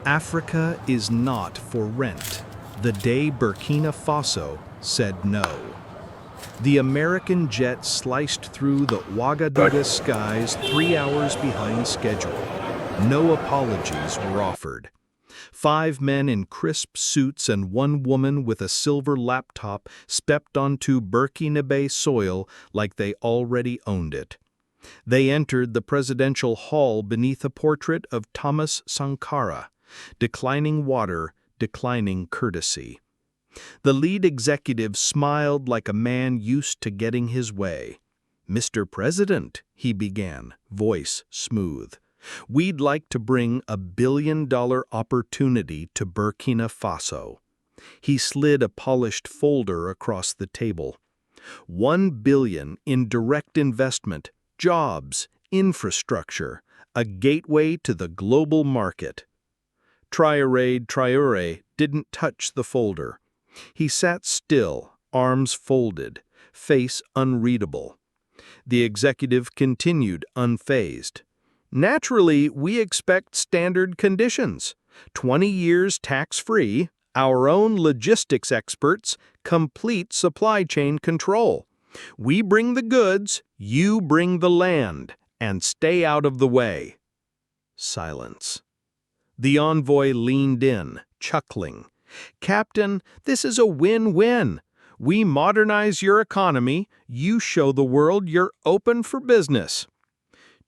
Africa is not for rent. The day Burkina Faso said no. The American jet sliced through the Ouagadougou skies 3 hours behind schedule. No apologies were offered. 5 men in crisp suits and 1 woman with a silver laptop stepped onto Burkinabe soil like they already owned it. They entered the presidential hall beneath a portrait of Thomas Sankara, declining water, declining courtesy. The lead executive smiled like a man used to getting his way. "Mr. President," he began, voice smooth, "we'd like to bring a billion-dollar opportunity to Burkina Faso." He slid a polished folder across the table. $1 billion in direct investment, jobs, infrastructure, a gateway to the global market. Traoré didn't touch the folder. He sat still, arms folded, face unreadable. The executive continued unfazed. "Naturally, we expect standard conditions. 20 years tax-free, our own logistics experts, complete supply chain control. We bring the goods, you bring the land, and stay out of the way." Silence. The envoy leaned in, chuckling. "Captain, this is a win-win. We modernize your economy, you show the world you're open for business."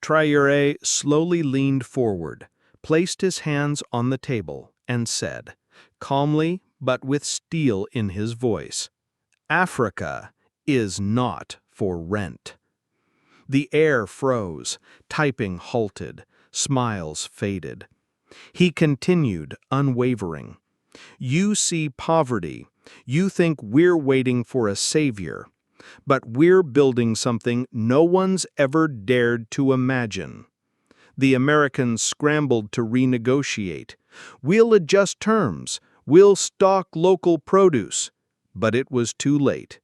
Traoré slowly leaned forward, placed his hands on the table, and said, calmly but with steel in his voice, "Africa is not for rent." The air froze, typing halted, smiles faded. He continued, unwavering. "You see poverty. You think we're waiting for a savior. But we're building something no one's ever dared to imagine." The Americans scrambled to renegotiate. "We'll adjust terms. We'll stock local produce." But it was too late.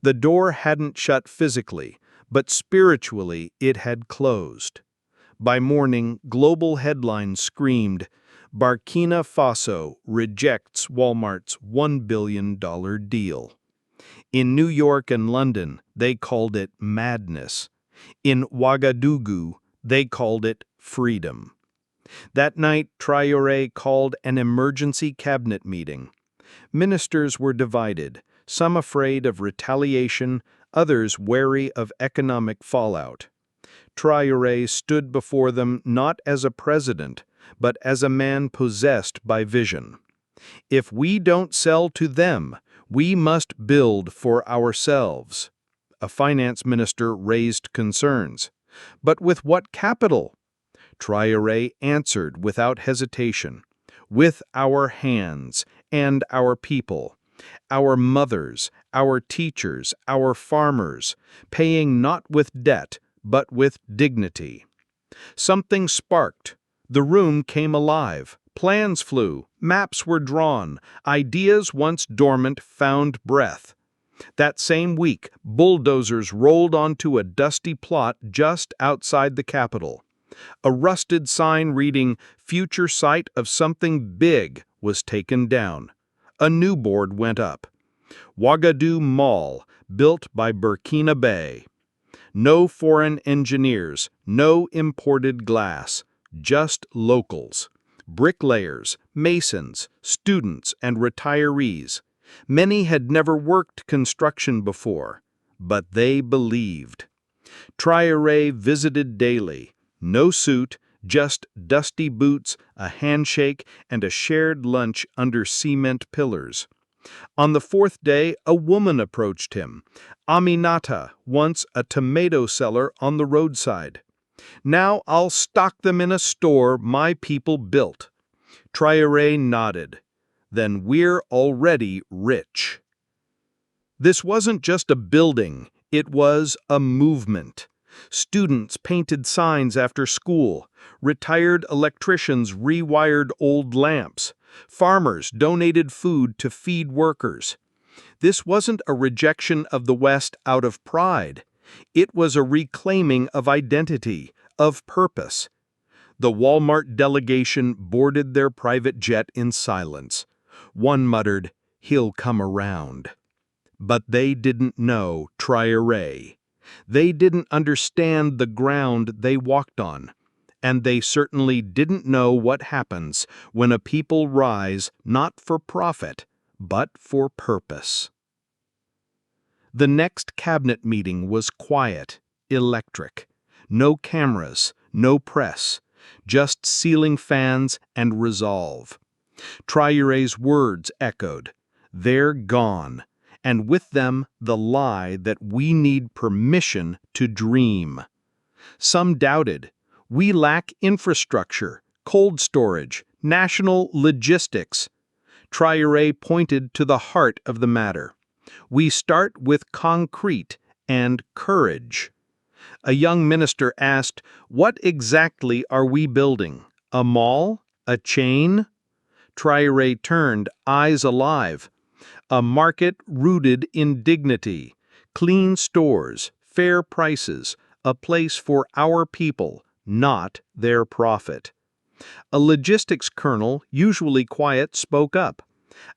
The door hadn't shut physically, but spiritually it had closed. By morning, global headlines screamed, "Burkina Faso rejects Walmart's $1 billion deal." In New York and London, they called it madness. In Ouagadougou, they called it freedom. That night, Traoré called an emergency cabinet meeting. Ministers were divided, some afraid of retaliation, others wary of economic fallout. Traoré stood before them not as a president, but as a man possessed by vision. "If we don't sell to them, we must build for ourselves." A finance minister raised concerns. "But with what capital?" Traoré answered without hesitation, "With our hands and our people, our mothers, our teachers, our farmers, paying not with debt, but with dignity." Something sparked. The room came alive. Plans flew, maps were drawn, ideas once dormant found breath. That same week, bulldozers rolled onto a dusty plot just outside the capital. A rusted sign reading, "Future site of something big," was taken down. A new board went up. Ouagadougou Mall, built by Burkinabe. No foreign engineers, no imported glass, just locals. Bricklayers, masons, students, and retirees. Many had never worked construction before, but they believed. Traoré visited daily. No suit, just dusty boots, a handshake, and a shared lunch under cement pillars. On the 4th day, a woman approached him. Aminata, once a tomato seller on the roadside. "Now I'll stock them in a store my people built." Traoré nodded. "Then we're already rich." This wasn't just a building, it was a movement. Students painted signs after school. Retired electricians rewired old lamps. Farmers donated food to feed workers. This wasn't a rejection of the West out of pride. It was a reclaiming of identity, of purpose. The Walmart delegation boarded their private jet in silence. One muttered, "He'll come around." But they didn't know Traoré. They didn't understand the ground they walked on. And they certainly didn't know what happens when a people rise not for profit, but for purpose. The next cabinet meeting was quiet, electric. No cameras, no press, just ceiling fans and resolve. Traoré's words echoed, "They're gone," and with them the lie that we need permission to dream. Some doubted. We lack infrastructure, cold storage, national logistics. Traoré pointed to the heart of the matter. We start with concrete and courage. A young minister asked, "What exactly are we building? A mall? A chain?" Traoré turned, eyes alive. "A market rooted in dignity, clean stores, fair prices, a place for our people, not their profit." A logistics colonel, usually quiet, spoke up.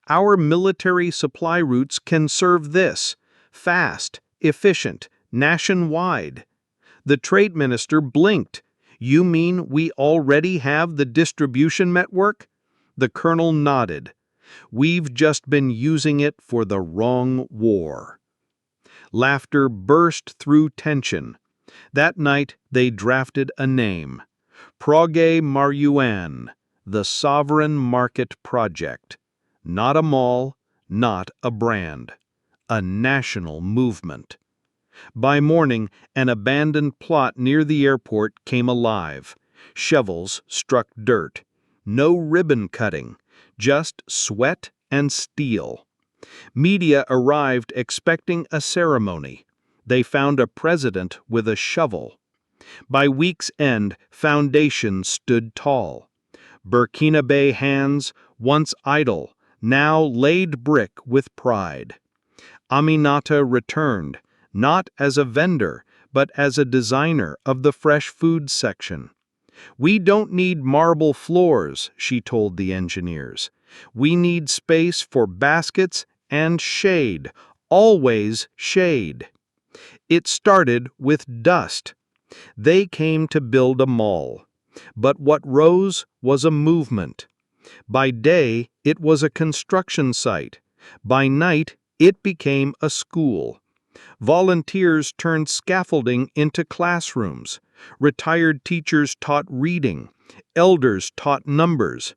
"Our military supply routes can serve this. Fast, efficient, nationwide." The trade minister blinked. "You mean we already have the distribution network?" The colonel nodded. "We've just been using it for the wrong war." Laughter burst through tension. That night they drafted a name. Projet Marouane, the Sovereign Market Project. Not a mall, not a brand. A national movement. By morning, an abandoned plot near the airport came alive. Shovels struck dirt. No ribbon cutting, just sweat and steel. Media arrived expecting a ceremony. They found a president with a shovel. By week's end, foundations stood tall. Burkina hands, once idle, now laid brick with pride. Aminata returned, not as a vendor, but as a designer of the fresh food section. "We don't need marble floors," she told the engineers. "We need space for baskets and shade, always shade." It started with dust. They came to build a mall. But what rose was a movement. By day, it was a construction site. By night, it became a school. Volunteers turned scaffolding into classrooms. Retired teachers taught reading. Elders taught numbers.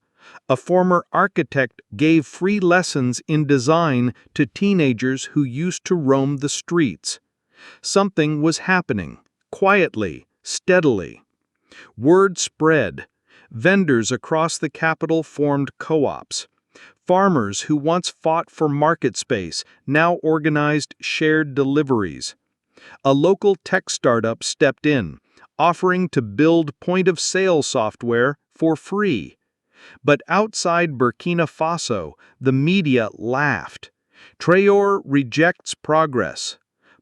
A former architect gave free lessons in design to teenagers who used to roam the streets. Something was happening, quietly, steadily. Word spread. Vendors across the capital formed co-ops. Farmers who once fought for market space now organized shared deliveries. A local tech startup stepped in, offering to build point-of-sale software for free. But outside Burkina Faso, the media laughed. Traoré rejects progress.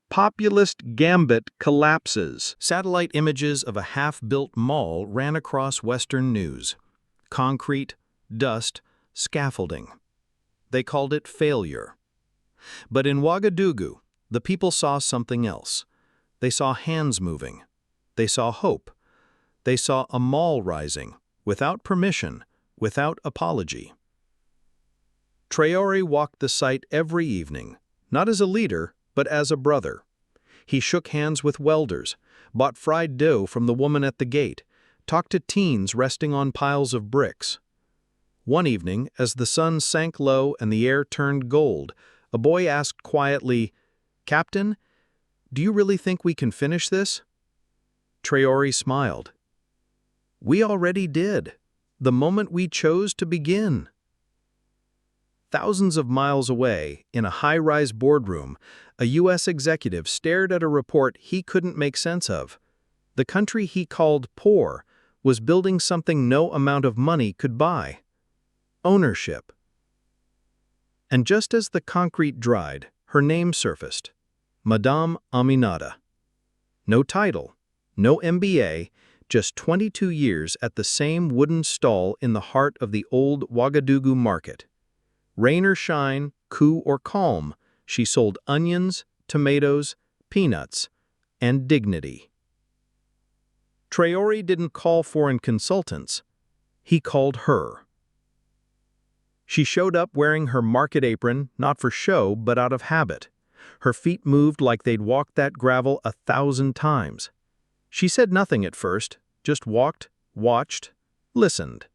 Populist gambit collapses. Satellite images of a half-built mall ran across Western news. Concrete, dust, scaffolding. They called it failure. But in Ouagadougou, the people saw something else. They saw hands moving. They saw hope. They saw a mall rising, without permission, without apology. Traoré walked the site every evening, not as a leader, but as a brother. He shook hands with welders, bought fried dough from the woman at the gate, talked to teens resting on piles of bricks. One evening, as the sun sank low and the air turned gold, a boy asked quietly, "Captain, do you really think we can finish this?" Traoré smiled. "We already did, the moment we chose to begin." Thousands of miles away, in a high-rise boardroom, a U.S. executive stared at a report he couldn't make sense of. The country he called poor was building something no amount of money could buy: ownership. And just as the concrete dried, her name surfaced: Madame Aminata. No title, no MBA, just 22 years at the same wooden stall in the heart of the old Ouagadougou market. Rain or shine, coup or calm, she sold onions, tomatoes, peanuts, and dignity. Traoré didn't call foreign consultants. He called her. She showed up wearing her market apron, not for show, but out of habit. Her feet moved like they'd walked that gravel 1,000 times. She said nothing at first, just walked, watched, listened.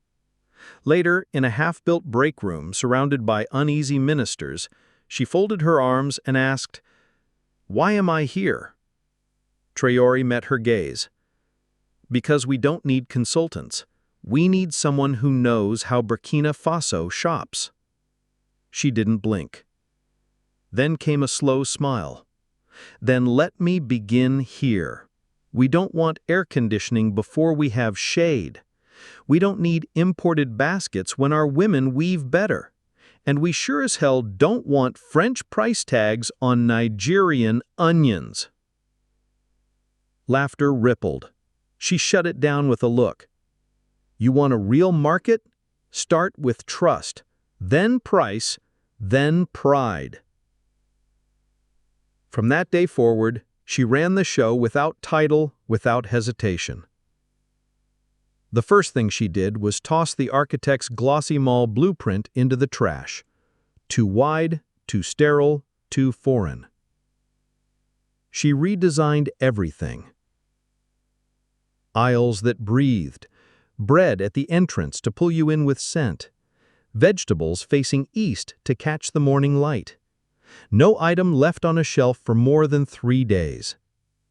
Later, in a half-built break room surrounded by uneasy ministers, she folded her arms and asked, "Why am I here?" Traoré met her gaze. "Because we don't need consultants. We need someone who knows how Burkina Faso shops." She didn't blink. Then came a slow smile. "Then let me begin here. We don't want air conditioning before we have shade. We don't need imported baskets when our women weave better. And we sure as hell don't want French price tags on Nigerian onions." Laughter rippled. She shut it down with a look. "You want a real market? Start with trust, then price, then pride." From that day forward, she ran the show without title, without hesitation. The first thing she did was toss the architect's glossy mall blueprint into the trash. Too wide, too sterile, too foreign. She redesigned everything. Aisles that breathed, bread at the entrance to pull you in with scent, vegetables facing east to catch the morning light. No item left on a shelf for more than 3 days.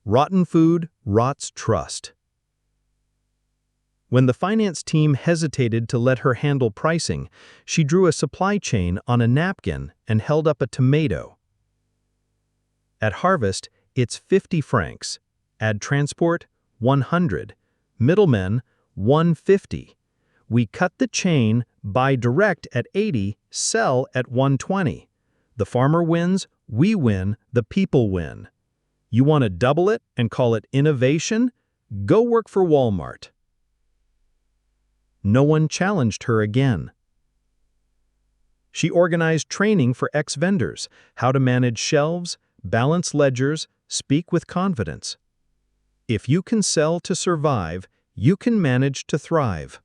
Rotten food rots trust. When the finance team hesitated to let her handle pricing, she drew a supply chain on a napkin and held up a tomato. At harvest, it's 50 francs. Add transport, 100. Middlemen, 150. We cut the chain, buy direct at 80, sell at 120. The farmer wins, we win, the people win. You want to double it and call it innovation? Go work for Walmart. No one challenged her again. She organized training for ex-vendors, how to manage shelves, balance ledgers, speak with confidence. If you can sell to survive, you can manage to thrive.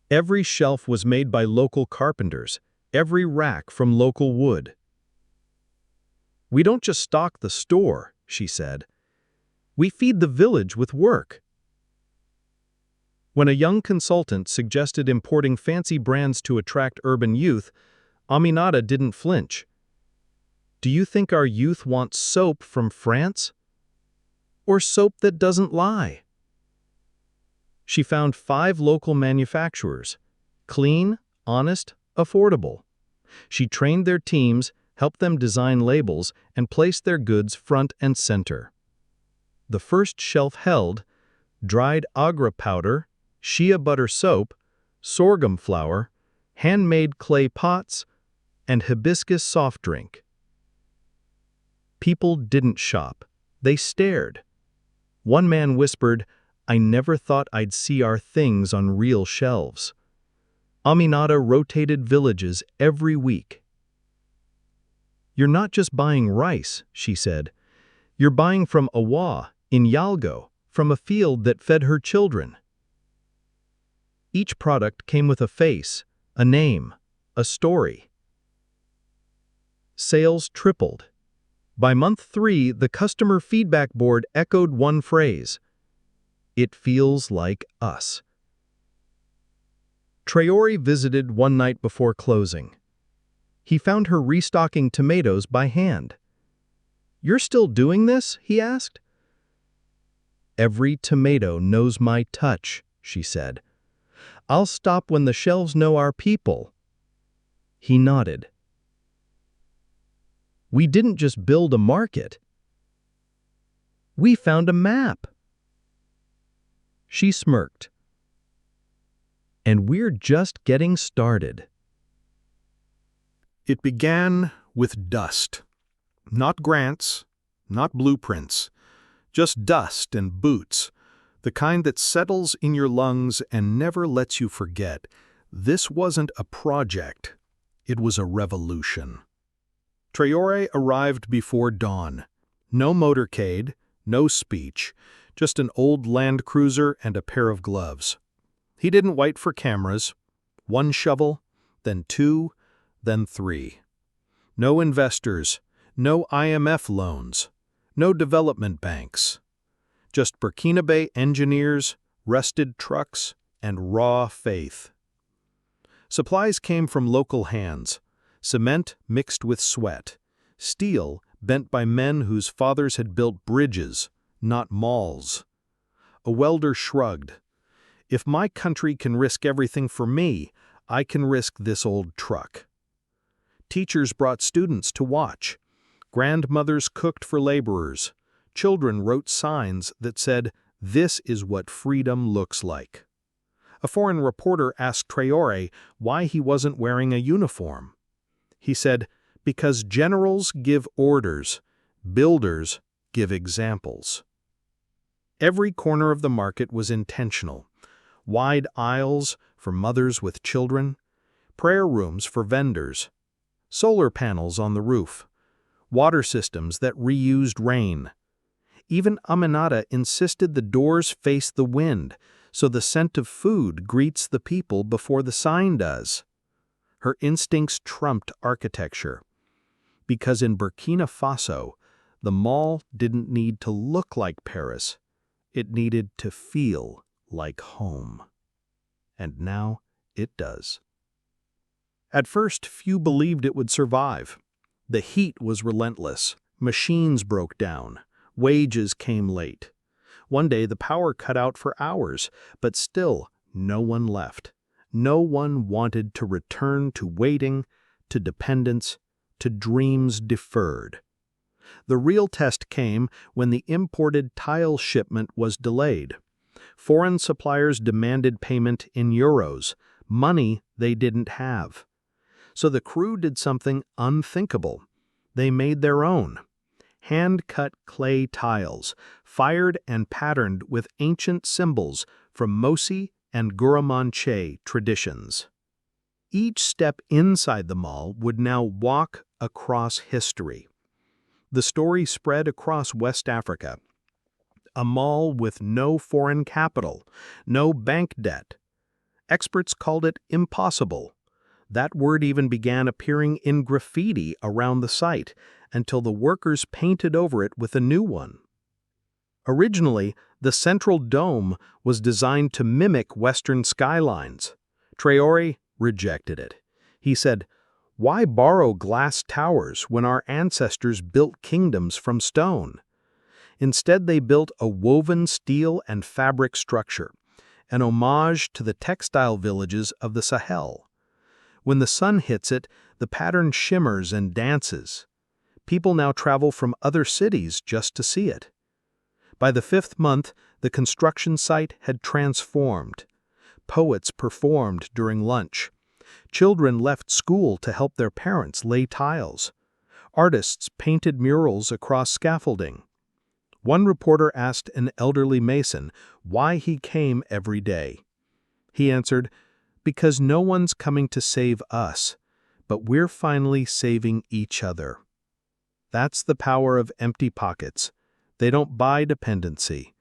Every shelf was made by local carpenters, every rack from local wood. "We don't just stock the store," she said. "We feed the village with work." When a young consultant suggested importing fancy brands to attract urban youth, Aminata didn't flinch. "Do you think our youth wants soap from France? Or soap that doesn't lie?" She found 5 local manufacturers, clean, honest, affordable. She trained their teams, helped them design labels, and placed their goods front and center. The first shelf held dried agra powder, shea butter soap, sorghum flour, handmade clay pots, and hibiscus soft drink. People didn't shop. They stared. One man whispered, "I never thought I'd see our things on real shelves." Aminata rotated villages every week. "You're not just buying rice," she said. "You're buying from Awa, in Yalgo, from a field that fed her children." Each product came with a face, a name, a story. Sales tripled. By month 3, the customer feedback board echoed one phrase: "It feels like us." Traoré visited one night before closing. He found her restocking tomatoes by hand. "You're still doing this?" he asked. "Every tomato knows my touch," she said. "I'll stop when the shelves know our people." He nodded. "We didn't just build a market. We found a map." She smirked. "And we're just getting started." It began with dust. Not grants, not blueprints, Just dust and boots, the kind that settles in your lungs and never lets you forget. This wasn't a project, it was a revolution. Traoré arrived before dawn. No motorcade, no speech, just an old Land Cruiser and a pair of gloves. He didn't wait for cameras. One shovel, then two, then three. No investors, no IMF loans, no development banks. Just Burkina Faso engineers, rested trucks, and raw faith. Supplies came from local hands, cement mixed with sweat, steel bent by men whose fathers had built bridges, not malls. A welder shrugged. If my country can risk everything for me, I can risk this old truck. Teachers brought students to watch. Grandmothers cooked for laborers. Children wrote signs that said, "This is what freedom looks like." A foreign reporter asked Traoré why he wasn't wearing a uniform. He said, "Because generals give orders, builders give examples." Every corner of the market was intentional. Wide aisles for mothers with children, prayer rooms for vendors, solar panels on the roof, water systems that reused rain. Even Aminata insisted the doors face the wind, so the scent of food greets the people before the sign does. Her instincts trumped architecture. Because in Burkina Faso, the mall didn't need to look like Paris. It needed to feel like home. And now it does. At first, few believed it would survive. The heat was relentless. Machines broke down. Wages came late. One day the power cut out for hours, but still no one left. No one wanted to return to waiting, to dependence, to dreams deferred. The real test came when the imported tile shipment was delayed. Foreign suppliers demanded payment in euros, money they didn't have. So the crew did something unthinkable. They made their own. Hand-cut clay tiles, fired and patterned with ancient symbols from Mosi and Guramanche traditions. Each step inside the mall would now walk across history. The story spread across West Africa. A mall with no foreign capital, no bank debt. Experts called it impossible. That word even began appearing in graffiti around the site, until the workers painted over it with a new one. Originally, the central dome was designed to mimic Western skylines. Traoré rejected it. He said, "Why borrow glass towers when our ancestors built kingdoms from stone?" Instead, they built a woven steel and fabric structure, an homage to the textile villages of the Sahel. When the sun hits it, the pattern shimmers and dances. People now travel from other cities just to see it. By the 5th month, the construction site had transformed. Poets performed during lunch. Children left school to help their parents lay tiles. Artists painted murals across scaffolding. One reporter asked an elderly mason why he came every day. He answered, "Because no one's coming to save us, but we're finally saving each other." That's the power of empty pockets. They don't buy dependency,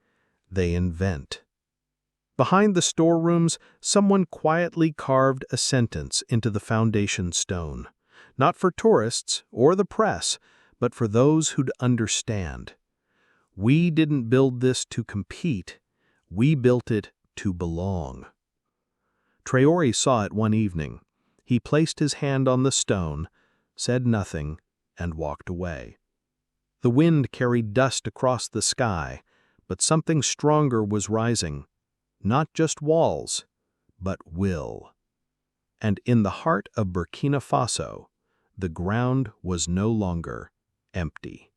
they invent. Behind the storerooms, someone quietly carved a sentence into the foundation stone, not for tourists or the press, but for those who'd understand. We didn't build this to compete, we built it to belong. Traoré saw it one evening. He placed his hand on the stone, said nothing, and walked away. The wind carried dust across the sky, but something stronger was rising. Not just walls, but will. And in the heart of Burkina Faso, the ground was no longer empty.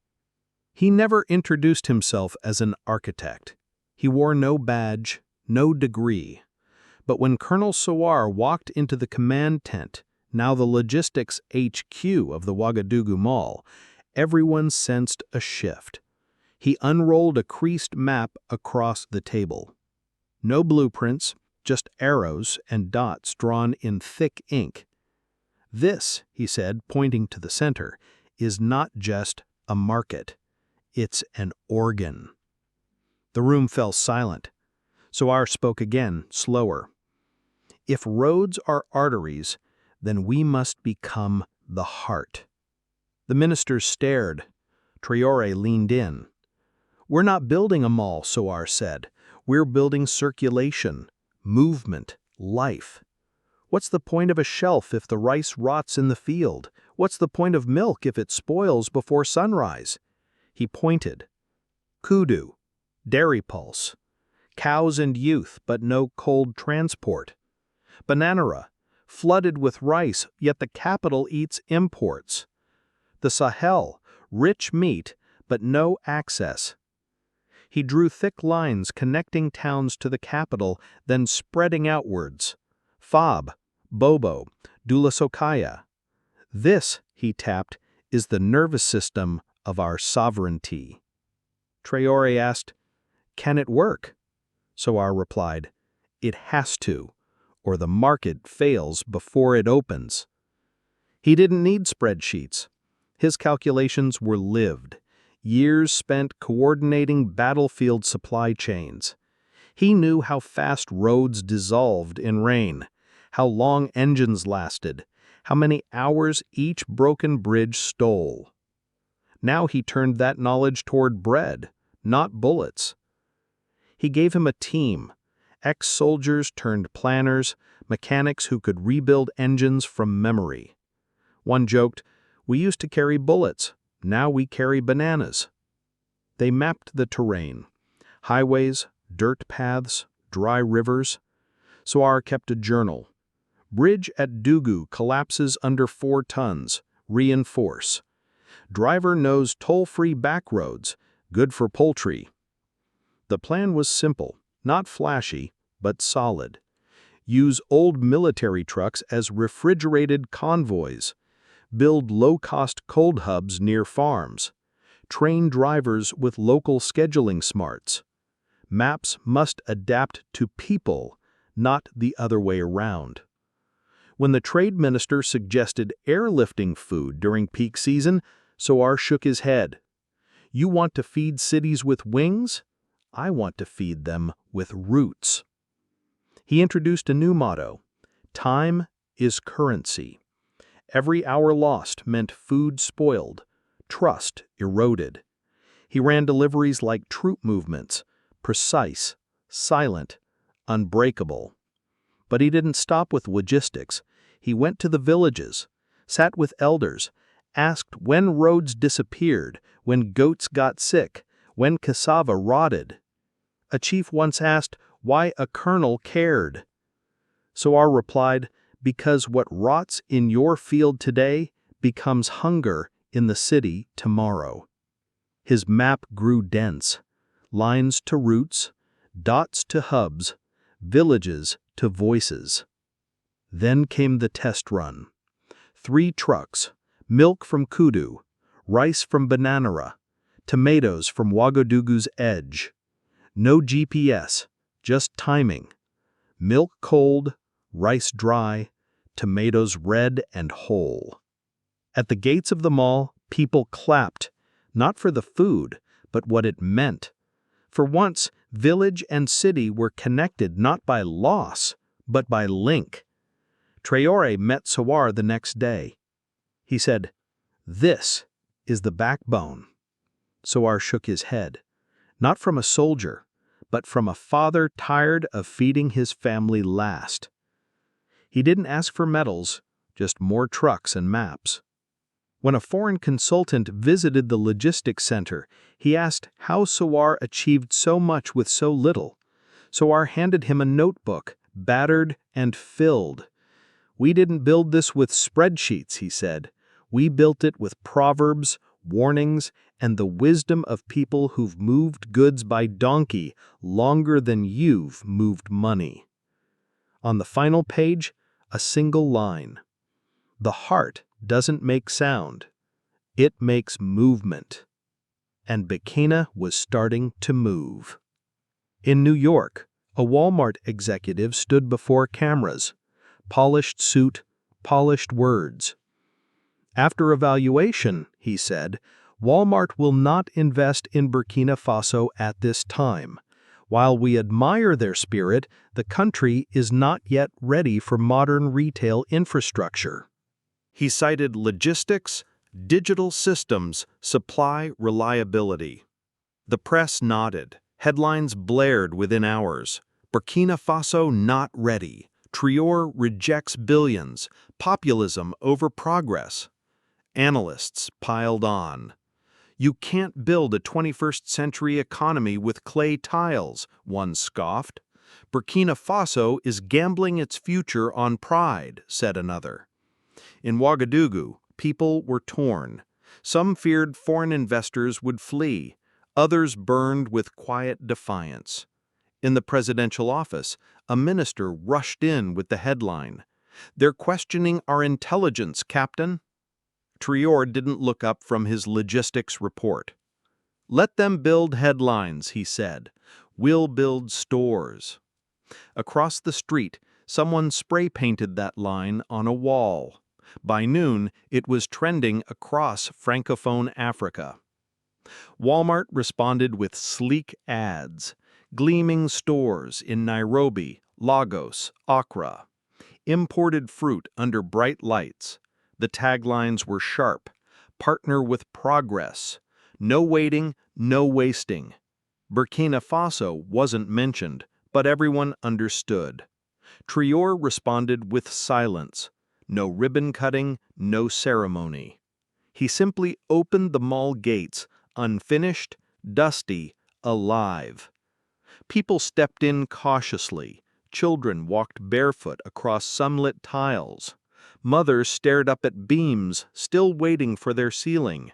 He never introduced himself as an architect. He wore no badge, no degree. But when Colonel Sowar walked into the command tent, now the logistics HQ of the Ouagadougou Mall, everyone sensed a shift. He unrolled a creased map across the table. No blueprints, just arrows and dots drawn in thick ink. This, he said, pointing to the center, is not just a market. It's an organ. The room fell silent. Soar spoke again, slower. If roads are arteries, then we must become the heart. The ministers stared. Traoré leaned in. We're not building a mall, Soar said. We're building circulation, movement, life. What's the point of a shelf if the rice rots in the field? What's the point of milk if it spoils before sunrise? He pointed. Kudu, dairy pulse. Cows and youth, but no cold transport. Bananera, flooded with rice, yet the capital eats imports. The Sahel, rich meat, but no access. He drew thick lines connecting towns to the capital, then spreading outwards. Fab, Bobo, Dulasokaya. This, he tapped, is the nervous system of our sovereignty. Traoré asked, "Can it work?" Soar replied, "It has to, or the market fails before it opens." He didn't need spreadsheets. His calculations were lived, years spent coordinating battlefield supply chains. He knew how fast roads dissolved in rain, how long engines lasted, how many hours each broken bridge stole. Now he turned that knowledge toward bread, not bullets. He gave him a team, ex-soldiers turned planners, mechanics who could rebuild engines from memory. One joked, "We used to carry bullets, now we carry bananas." They mapped the terrain, highways, dirt paths, dry rivers. Soar kept a journal. Bridge at Dugu collapses under 4 tons, reinforce. Driver knows toll-free back roads, good for poultry. The plan was simple, not flashy, but solid. Use old military trucks as refrigerated convoys. Build low-cost cold hubs near farms. Train drivers with local scheduling smarts. Maps must adapt to people, not the other way around. When the trade minister suggested airlifting food during peak season, Soar shook his head. "You want to feed cities with wings? I want to feed them with roots." He introduced a new motto: time is currency. Every hour lost meant food spoiled, trust eroded. He ran deliveries like troop movements, precise, silent, unbreakable. But he didn't stop with logistics. He went to the villages, sat with elders, asked when roads disappeared, when goats got sick, when cassava rotted. A chief once asked why a colonel cared. Soar replied, "Because what rots in your field today becomes hunger in the city tomorrow." His map grew dense, lines to roots, dots to hubs, villages to voices. Then came the test run. 3 trucks, milk from Kudu, rice from Bananera, tomatoes from Ouagadougou's edge. No GPS, just timing. Milk cold, rice dry, tomatoes red and whole. At the gates of the mall, people clapped, not for the food, but what it meant. For once, village and city were connected not by loss, but by link. Traoré met Soar the next day. He said, "This is the backbone." Soar shook his head, not from a soldier, but from a father tired of feeding his family last. He didn't ask for medals, just more trucks and maps. When a foreign consultant visited the logistics center, he asked how Soar achieved so much with so little. Soar handed him a notebook, battered and filled. "We didn't build this with spreadsheets," he said. "We built it with proverbs, warnings, and the wisdom of people who've moved goods by donkey longer than you've moved money." On the final page, a single line. "The heart doesn't make sound. It makes movement." and Burkina was starting to move. In New York, a Walmart executive stood before cameras. Polished suit, polished words. After evaluation, he said, Walmart will not invest in Burkina Faso at this time. While we admire their spirit, the country is not yet ready for modern retail infrastructure. He cited logistics, digital systems, supply reliability. The press nodded. Headlines blared within hours. Burkina Faso not ready. Traoré rejects billions. Populism over progress. Analysts piled on. You can't build a 21st century economy with clay tiles, one scoffed. Burkina Faso is gambling its future on pride, said another. In Ouagadougou, people were torn. Some feared foreign investors would flee. Others burned with quiet defiance. In the presidential office, a minister rushed in with the headline, "They're questioning our intelligence, Captain." Traoré didn't look up from his logistics report. "Let them build headlines," he said. "We'll build stores." Across the street, someone spray-painted that line on a wall. By noon, it was trending across Francophone Africa. Walmart responded with sleek ads, gleaming stores in Nairobi, Lagos, Accra. Imported fruit under bright lights. The taglines were sharp, "Partner with progress," "No waiting, no wasting." Burkina Faso wasn't mentioned, but everyone understood. Traoré responded with silence. No ribbon cutting, no ceremony. He simply opened the mall gates, unfinished, dusty, alive. People stepped in cautiously. Children walked barefoot across sunlit tiles. Mothers stared up at beams, still waiting for their ceiling.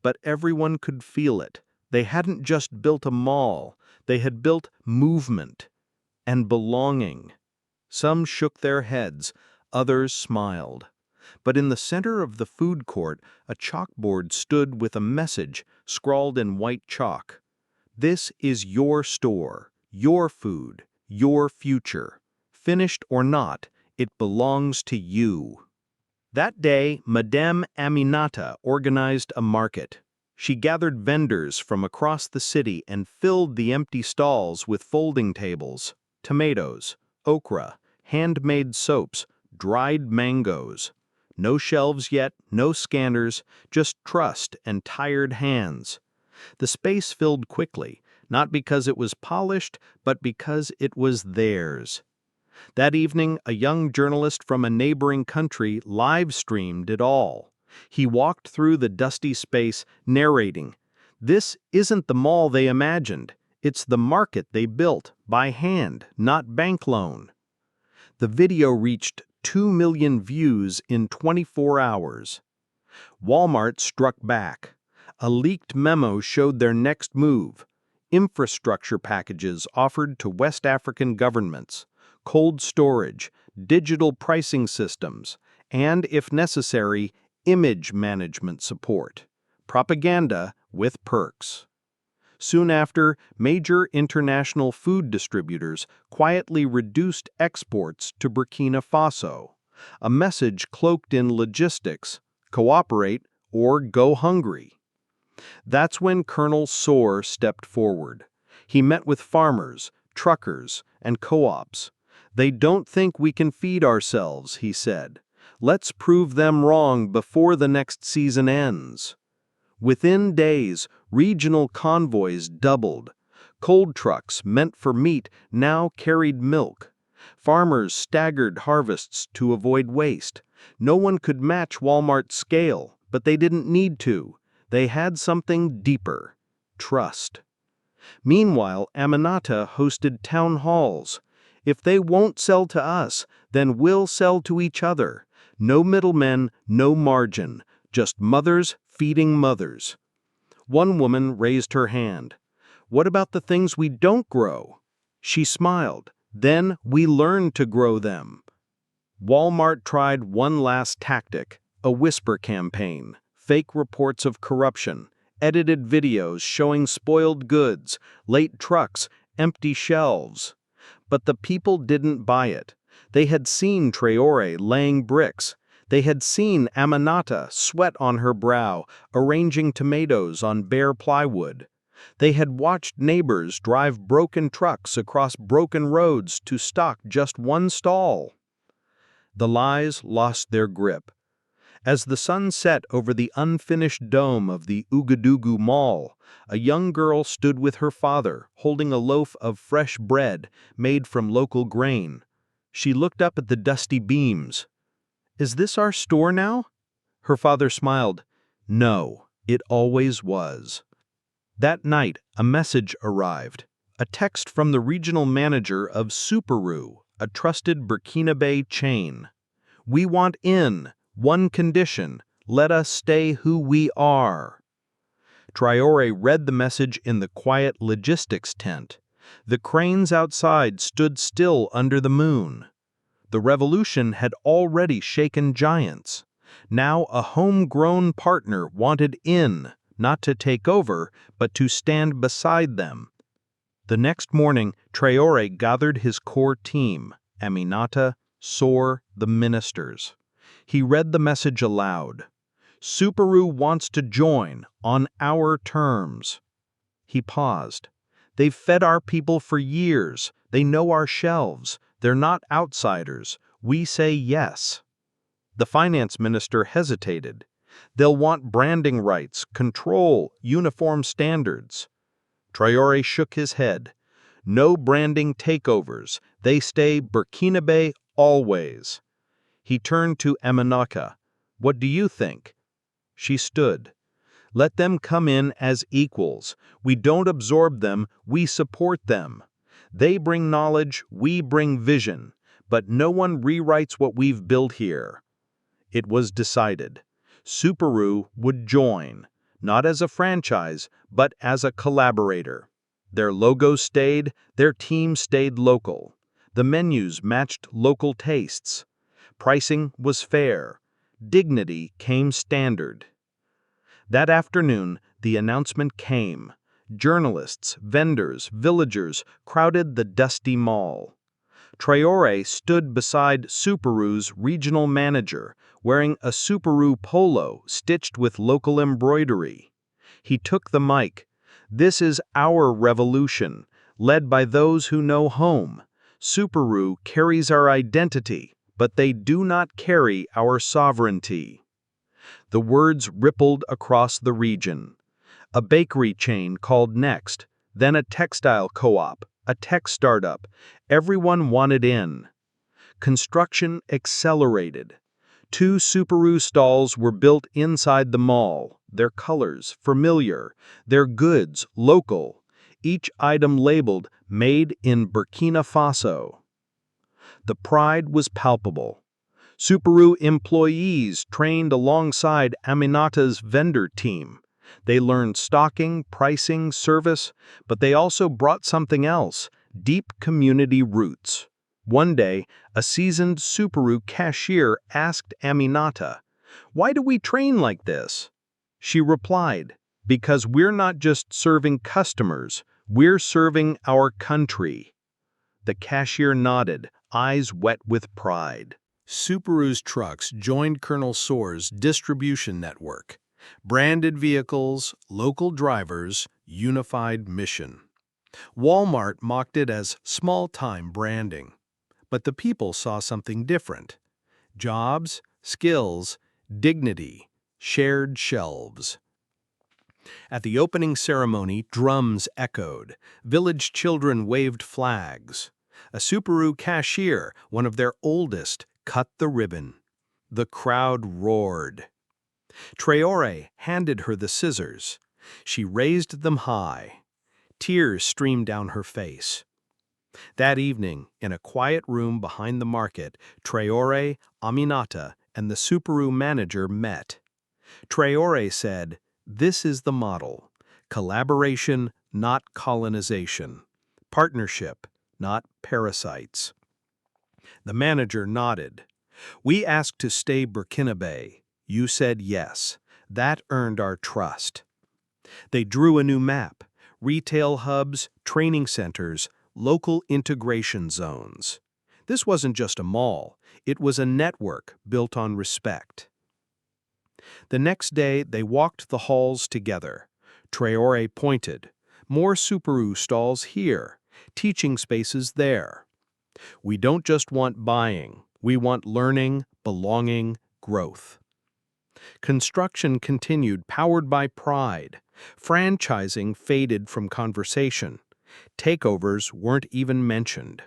But everyone could feel it. They hadn't just built a mall, they had built movement and belonging. Some shook their heads, others smiled. But in the center of the food court, a chalkboard stood with a message scrawled in white chalk. "This is your store, your food, your future. Finished or not, it belongs to you." That day, Madame Aminata organized a market. She gathered vendors from across the city and filled the empty stalls with folding tables, tomatoes, okra, handmade soaps, dried mangoes. No shelves yet, no scanners, just trust and tired hands. The space filled quickly, not because it was polished, but because it was theirs. That evening, a young journalist from a neighboring country live-streamed it all. He walked through the dusty space, narrating, "This isn't the mall they imagined. It's the market they built, by hand, not bank loan." The video reached 2 million views in 24 hours. Walmart struck back. A leaked memo showed their next move: infrastructure packages offered to West African governments, cold storage, digital pricing systems, and, if necessary, image management support. Propaganda with perks. Soon after, major international food distributors quietly reduced exports to Burkina Faso. A message cloaked in logistics: cooperate or go hungry. That's when Colonel Soar stepped forward. He met with farmers, truckers, and co-ops. "They don't think we can feed ourselves," he said. "Let's prove them wrong before the next season ends." Within days, regional convoys doubled. Cold trucks meant for meat now carried milk. Farmers staggered harvests to avoid waste. No one could match Walmart's scale, but they didn't need to. They had something deeper: trust. Meanwhile, Aminata hosted town halls. "If they won't sell to us, then we'll sell to each other. No middlemen, no margin, just mothers feeding mothers." One woman raised her hand. "What about the things we don't grow?" She smiled. "Then we learned to grow them." Walmart tried one last tactic: a whisper campaign, fake reports of corruption, edited videos showing spoiled goods, late trucks, empty shelves. But the people didn't buy it. They had seen Traoré laying bricks. They had seen Aminata, sweat on her brow, arranging tomatoes on bare plywood. They had watched neighbors drive broken trucks across broken roads to stock just one stall. The lies lost their grip. As the sun set over the unfinished dome of the Ouagadougou Mall, a young girl stood with her father, holding a loaf of fresh bread made from local grain. She looked up at the dusty beams. "Is this our store now?" Her father smiled. "No, it always was." That night, a message arrived. A text from the regional manager of Superu, a trusted Burkina Faso chain. "We want in. One condition, let us stay who we are." Traoré read the message in the quiet logistics tent. The cranes outside stood still under the moon. The revolution had already shaken giants. Now a homegrown partner wanted in, not to take over, but to stand beside them. The next morning, Traoré gathered his core team, Aminata, Soar, the ministers. He read the message aloud. "Superu wants to join, on our terms." He paused. "They've fed our people for years. They know our shelves. They're not outsiders. We say yes." The finance minister hesitated. "They'll want branding rights, control, uniform standards." Traoré shook his head. "No branding takeovers. They stay Burkina Faso always." He turned to Aminata. "What do you think?" She stood. "Let them come in as equals. We don't absorb them, we support them. They bring knowledge, we bring vision, but no one rewrites what we've built here." It was decided. Superu would join, not as a franchise, but as a collaborator. Their logo stayed, their team stayed local. The menus matched local tastes. Pricing was fair. Dignity came standard. That afternoon, the announcement came. Journalists, vendors, villagers crowded the dusty mall. Traoré stood beside Superu's regional manager, wearing a Superu polo stitched with local embroidery. He took the mic. "This is our revolution, led by those who know home. Superu carries our identity, but they do not carry our sovereignty." The words rippled across the region. A bakery chain called next, then a textile co-op, a tech startup. Everyone wanted in. Construction accelerated. 2 Superu stalls were built inside the mall, their colors familiar, their goods local, each item labeled "Made in Burkina Faso." The pride was palpable. Superu employees trained alongside Aminata's vendor team. They learned stocking, pricing, service, but they also brought something else, deep community roots. One day, a seasoned Superu cashier asked Aminata, "Why do we train like this?" She replied, "Because we're not just serving customers, we're serving our country." The cashier nodded, eyes wet with pride. Superu's trucks joined Colonel Soar's distribution network. Branded vehicles, local drivers, unified mission. Walmart mocked it as small-time branding. But the people saw something different. Jobs, skills, dignity, shared shelves. At the opening ceremony, drums echoed. Village children waved flags. A Superu cashier, one of their oldest, cut the ribbon. The crowd roared. Traoré handed her the scissors. She raised them high. Tears streamed down her face. That evening, in a quiet room behind the market, Traoré, Aminata, and the Superu manager met. Traoré said, "This is the model. Collaboration, not colonization. Partnership, not parasites." The manager nodded. "We asked to stay Burkina Faso. You said yes. That earned our trust." They drew a new map: retail hubs, training centers, local integration zones. This wasn't just a mall, it was a network built on respect. The next day, they walked the halls together. Traoré pointed. More Superu stalls here, teaching spaces there. We don't just want buying, we want learning, belonging, growth. Construction continued, powered by pride. Franchising faded from conversation. Takeovers weren't even mentioned.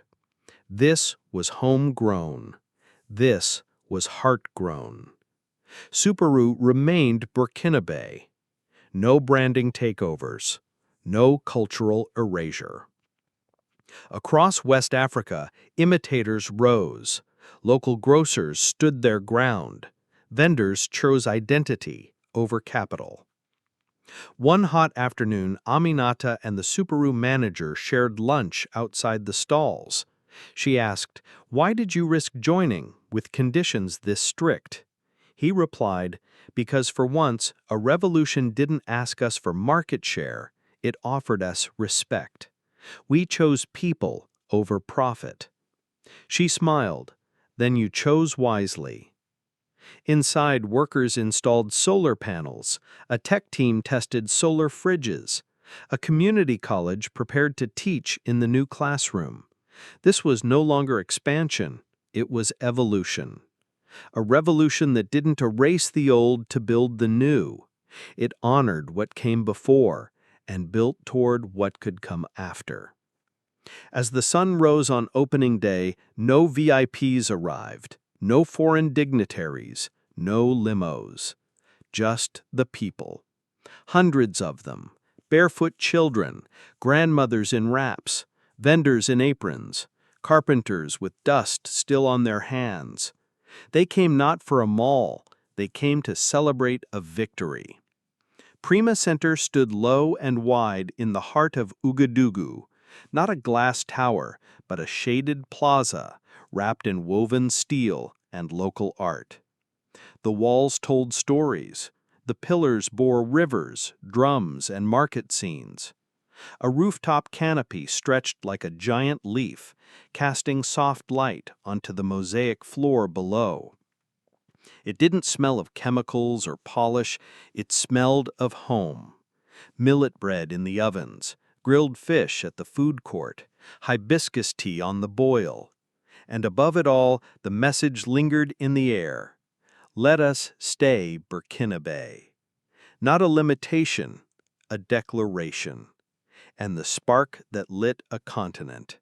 This was homegrown. This was heart-grown. Superu remained Burkinabe. No branding takeovers. No cultural erasure. Across West Africa, imitators rose. Local grocers stood their ground. Vendors chose identity over capital. One hot afternoon, Aminata and the Superu manager shared lunch outside the stalls. She asked, "Why did you risk joining with conditions this strict?" He replied, "Because for once, a revolution didn't ask us for market share, it offered us respect. We chose people over profit." She smiled, "Then you chose wisely." Inside, workers installed solar panels, a tech team tested solar fridges, a community college prepared to teach in the new classroom. This was no longer expansion, it was evolution. A revolution that didn't erase the old to build the new. It honored what came before and built toward what could come after. As the sun rose on opening day, no VIPs arrived, no foreign dignitaries, no limos. Just the people. Hundreds of them, barefoot children, grandmothers in wraps, vendors in aprons, carpenters with dust still on their hands. They came not for a mall, they came to celebrate a victory. Prima Center stood low and wide in the heart of Ouagadougou, not a glass tower, but a shaded plaza wrapped in woven steel and local art. The walls told stories. The pillars bore rivers, drums, and market scenes. A rooftop canopy stretched like a giant leaf, casting soft light onto the mosaic floor below. It didn't smell of chemicals or polish, it smelled of home. Millet bread in the ovens, grilled fish at the food court, hibiscus tea on the boil. And above it all, the message lingered in the air. Let us stay Burkinabe. Not a limitation, a declaration. And the spark that lit a continent.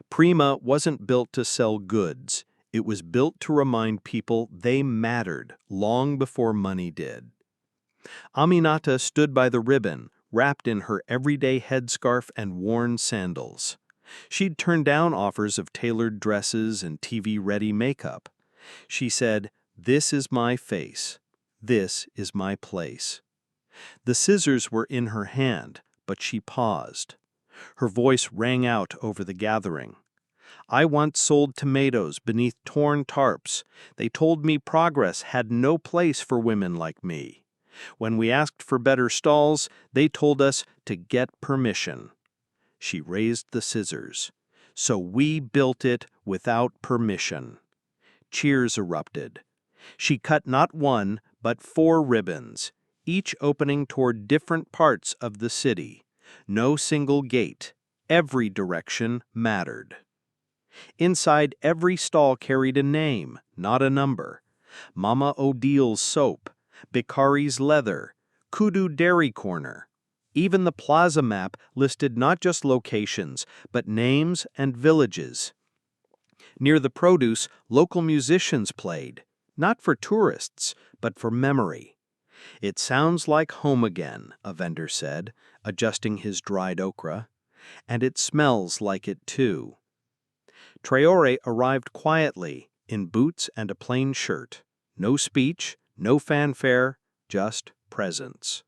Prima wasn't built to sell goods. It was built to remind people they mattered long before money did. Aminata stood by the ribbon, wrapped in her everyday headscarf and worn sandals. She'd turned down offers of tailored dresses and TV-ready makeup. She said, "This is my face. This is my place." The scissors were in her hand, but she paused. Her voice rang out over the gathering. "I once sold tomatoes beneath torn tarps. They told me progress had no place for women like me. When we asked for better stalls, they told us to get permission." She raised the scissors. "So we built it without permission." Cheers erupted. She cut not one, but 4 ribbons, each opening toward different parts of the city. No single gate. Every direction mattered. Inside, every stall carried a name, not a number. Mama Odil's soap, Bikari's leather, Kudu Dairy Corner. Even the plaza map listed not just locations, but names and villages. Near the produce, local musicians played, not for tourists, but for memory. "It sounds like home again," a vendor said, adjusting his dried okra. "And it smells like it too." Traoré arrived quietly, in boots and a plain shirt. No speech, no fanfare, just presence.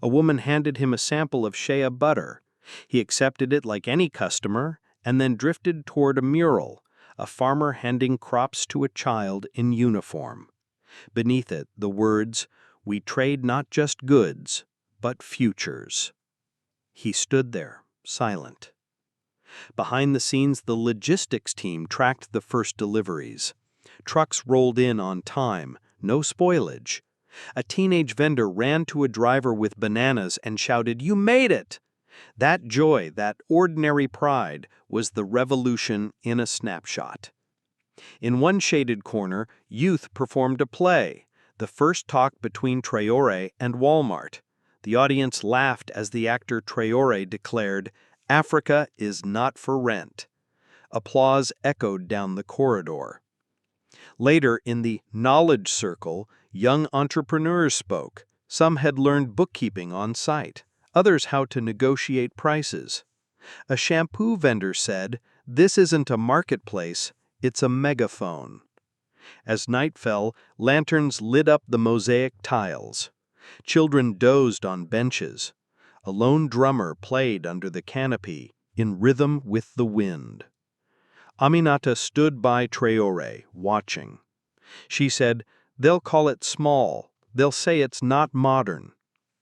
A woman handed him a sample of shea butter. He accepted it like any customer, and then drifted toward a mural, a farmer handing crops to a child in uniform. Beneath it, the words, "We trade not just goods, but futures. He stood there, silent. Behind the scenes, the logistics team tracked the first deliveries. Trucks rolled in on time, no spoilage. A teenage vendor ran to a driver with bananas and shouted, "You made it!" That joy, that ordinary pride, was the revolution in a snapshot. In one shaded corner, youth performed a play, the first talk between Traoré and Walmart. The audience laughed as the actor Traoré declared, "Africa is not for rent." Applause echoed down the corridor. Later, in the knowledge circle, young entrepreneurs spoke. Some had learned bookkeeping on site, others how to negotiate prices. A shampoo vendor said, "This isn't a marketplace, it's a megaphone." As night fell, lanterns lit up the mosaic tiles. Children dozed on benches. A lone drummer played under the canopy, in rhythm with the wind. Aminata stood by Traoré, watching. She said, "They'll call it small. They'll say it's not modern."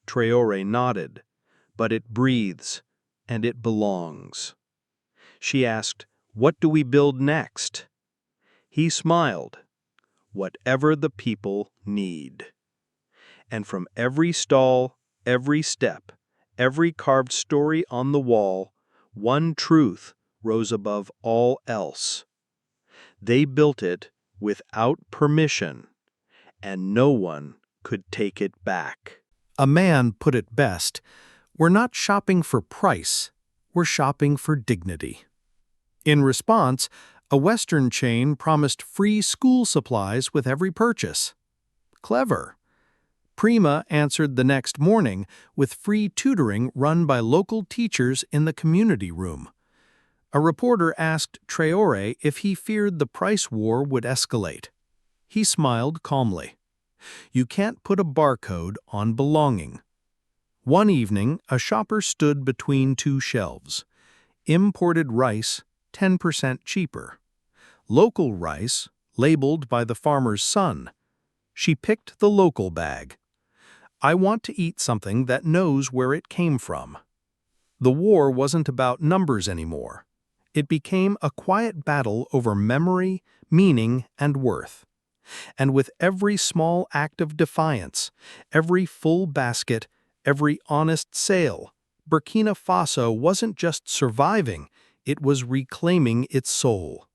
Traoré nodded. "But it breathes, and it belongs." She asked, "What do we build next?" He smiled. "Whatever the people need." And from every stall, every step, every carved story on the wall, one truth rose above all else. They built it without permission, and no one could take it back. A man put it best, "We're not shopping for price, we're shopping for dignity." In response, a Western chain promised free school supplies with every purchase. Clever. Prima answered the next morning with free tutoring run by local teachers in the community room. A reporter asked Traoré if he feared the price war would escalate. He smiled calmly. You can't put a barcode on belonging. One evening, a shopper stood between two shelves. Imported rice, 10% cheaper. Local rice, labeled by the farmer's son. She picked the local bag. "I want to eat something that knows where it came from." The war wasn't about numbers anymore. It became a quiet battle over memory, meaning, and worth. And with every small act of defiance, every full basket, every honest sale, Burkina Faso wasn't just surviving, it was reclaiming its soul.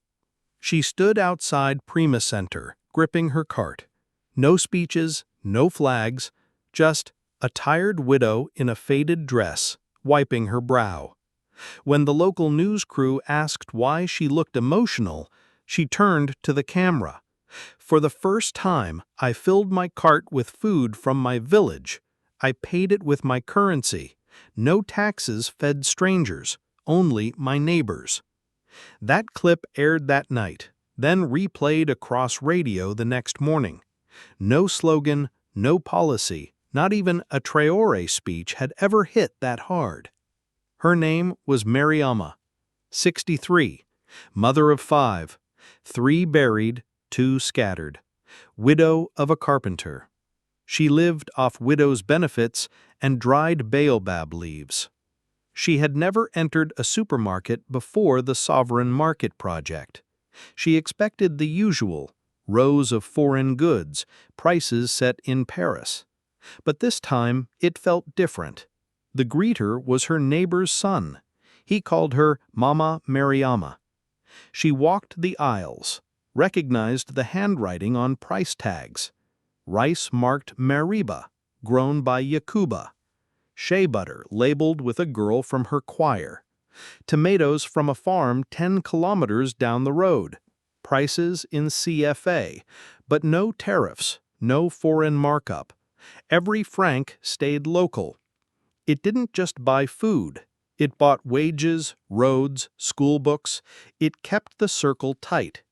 She stood outside Prima Center, gripping her cart. No speeches, no flags, just a tired widow in a faded dress, wiping her brow. When the local news crew asked why she looked emotional, she turned to the camera. "For the first time, I filled my cart with food from my village. I paid it with my currency. No taxes fed strangers, only my neighbors." That clip aired that night, then replayed across radio the next morning. No slogan, no policy, not even a Traoré speech had ever hit that hard. Her name was Mariama, 63, mother of 5, 3 buried, 2 scattered, widow of a carpenter. She lived off widow's benefits and dried baobab leaves. She had never entered a supermarket before the Sovereign Market Project. She expected the usual, rows of foreign goods, prices set in Paris. But this time it felt different. The greeter was her neighbor's son. He called her Mama Mariama. She walked the aisles, recognized the handwriting on price tags. Rice marked Mariba, grown by Yakuba. Shea butter labeled with a girl from her choir. Tomatoes from a farm 10 kilometers down the road. Prices in CFA, but no tariffs, no foreign markup. Every franc stayed local. It didn't just buy food. It bought wages, roads, school books. It kept the circle tight.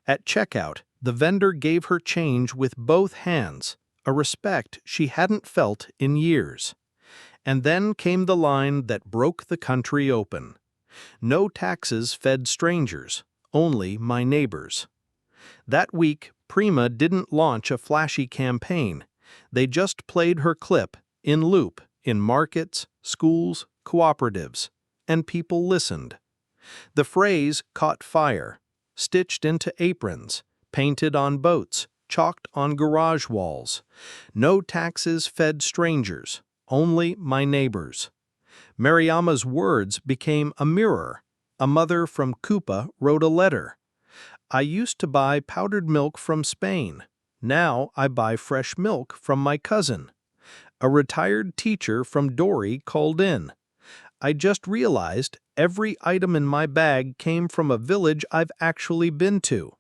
At checkout, the vendor gave her change with both hands, a respect she hadn't felt in years. And then came the line that broke the country open. No taxes fed strangers, only my neighbors. That week, Prima didn't launch a flashy campaign. They just played her clip, in loop, in markets, schools, cooperatives, and people listened. The phrase caught fire, stitched into aprons, painted on boats, chalked on garage walls. No taxes fed strangers, only my neighbors. Mariama's words became a mirror. A mother from Cuba wrote a letter. I used to buy powdered milk from Spain. Now I buy fresh milk from my cousin. A retired teacher from Dori called in. I just realized every item in my bag came from a village I've actually been to.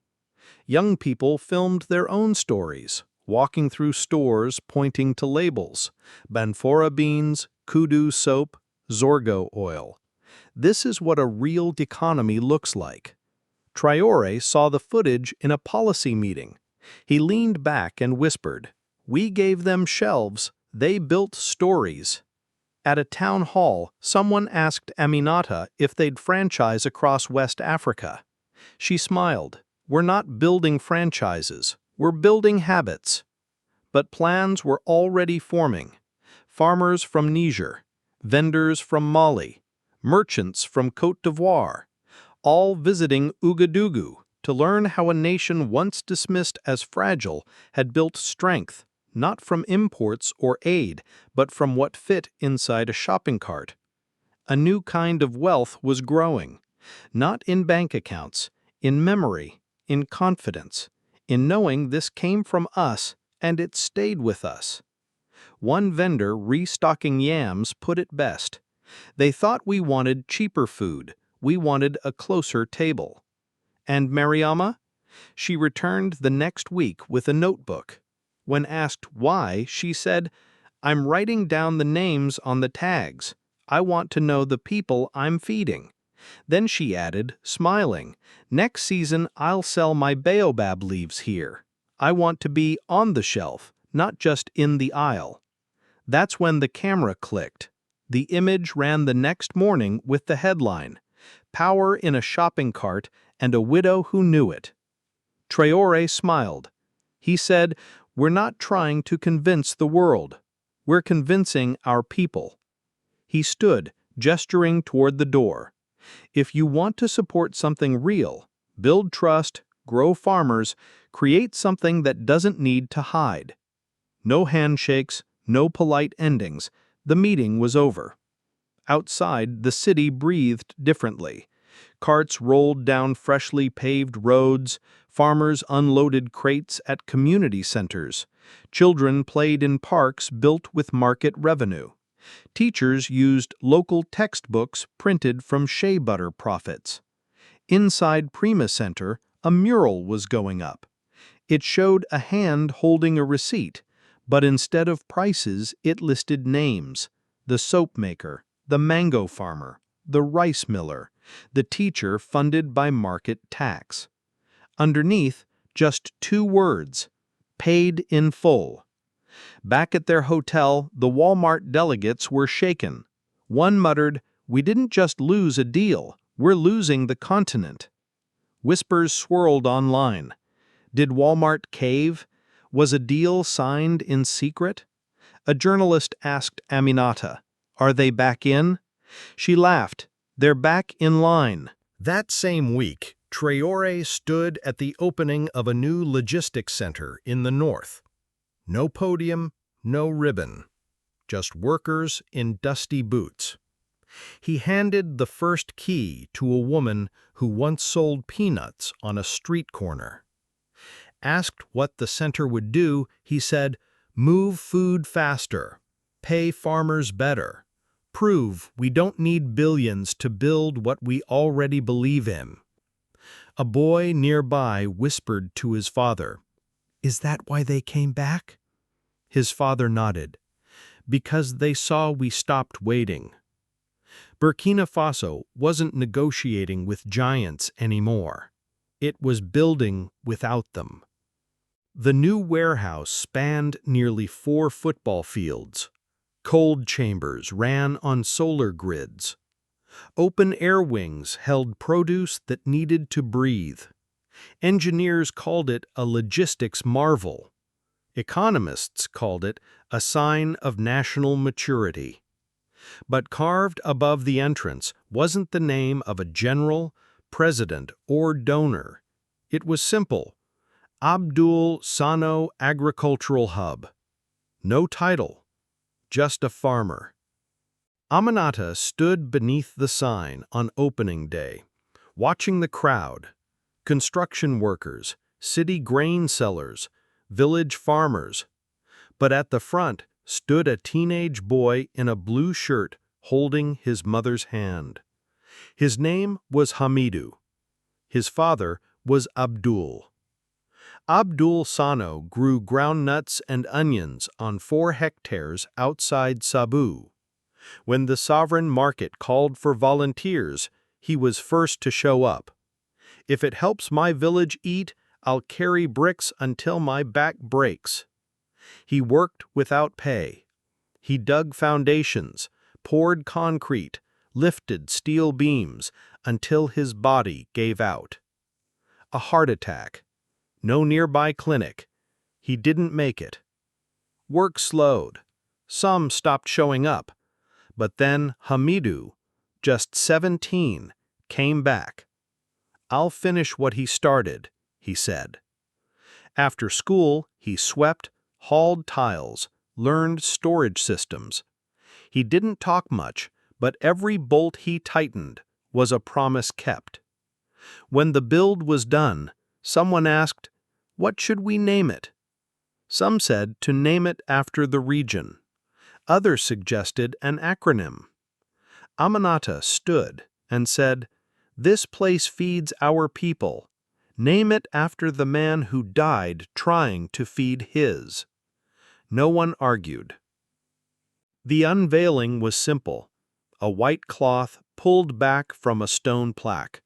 Young people filmed their own stories, walking through stores pointing to labels: Banfora beans, kudu soap, Zorgo oil. This is what a real economy looks like. Traoré saw the footage in a policy meeting. He leaned back and whispered, "We gave them shelves, they built stories." At a town hall, someone asked Aminata if they'd franchise across West Africa. She smiled. "We're not building franchises, we're building habits." But plans were already forming. Farmers from Niger, vendors from Mali, merchants from Côte d'Ivoire, all visiting Ouagadougou to learn how a nation once dismissed as fragile had built strength, not from imports or aid, but from what fit inside a shopping cart. A new kind of wealth was growing, not in bank accounts, in memory, in confidence, in knowing this came from us and it stayed with us. One vendor restocking yams put it best. They thought we wanted cheaper food, we wanted a closer table. And Mariama? She returned the next week with a notebook. When asked why, she said, "I'm writing down the names on the tags. I want to know the people I'm feeding." Then she added, smiling, "Next season I'll sell my baobab leaves here. I want to be on the shelf, not just in the aisle." That's when the camera clicked. The image ran the next morning with the headline, "Power in a Shopping Cart and a Widow Who Knew It." Traoré smiled. He said, "We're not trying to convince the world. We're convincing our people." He stood, gesturing toward the door. If you want to support something real, build trust, grow farmers, create something that doesn't need to hide. No handshakes, no polite endings. The meeting was over. Outside, the city breathed differently. Carts rolled down freshly paved roads, farmers unloaded crates at community centers, children played in parks built with market revenue. Teachers used local textbooks printed from shea butter profits. Inside Prima Center, a mural was going up. It showed a hand holding a receipt, but instead of prices, it listed names: the soap maker, the mango farmer, the rice miller, the teacher funded by market tax. Underneath, just two words: paid in full. Back at their hotel, the Walmart delegates were shaken. One muttered, "We didn't just lose a deal, we're losing the continent." Whispers swirled online. Did Walmart cave? Was a deal signed in secret? A journalist asked Aminata, "Are they back in?" She laughed. "They're back in line." That same week, Traoré stood at the opening of a new logistics center in the north. No podium, no ribbon, just workers in dusty boots. He handed the first key to a woman who once sold peanuts on a street corner. Asked what the center would do, he said, "Move food faster, pay farmers better, prove we don't need billions to build what we already believe in." A boy nearby whispered to his father, "Is that why they came back?" His father nodded. "Because they saw we stopped waiting." Burkina Faso wasn't negotiating with giants anymore. It was building without them. The new warehouse spanned nearly 4 football fields. Cold chambers ran on solar grids. Open-air wings held produce that needed to breathe. Engineers called it a logistics marvel. Economists called it a sign of national maturity. But carved above the entrance wasn't the name of a general, president, or donor. It was simple: Abdul Sano Agricultural Hub. No title, just a farmer. Aminata stood beneath the sign on opening day, watching the crowd: construction workers, city grain sellers, village farmers. But at the front stood a teenage boy in a blue shirt holding his mother's hand. His name was Hamidu. His father was Abdul. Abdul Sano grew groundnuts and onions on 4 hectares outside Sabu. When the sovereign market called for volunteers, he was first to show up. "If it helps my village eat, I'll carry bricks until my back breaks." He worked without pay. He dug foundations, poured concrete, lifted steel beams until his body gave out. A heart attack. No nearby clinic. He didn't make it. Work slowed. Some stopped showing up. But then Hamidu, just 17, came back. "I'll finish what he started," he said. After school, he swept, hauled tiles, learned storage systems. He didn't talk much, but every bolt he tightened was a promise kept. When the build was done, someone asked, "What should we name it?" Some said to name it after the region. Others suggested an acronym. Aminata stood and said, "This place feeds our people. Name it after the man who died trying to feed his." No one argued. The unveiling was simple: a white cloth pulled back from a stone plaque.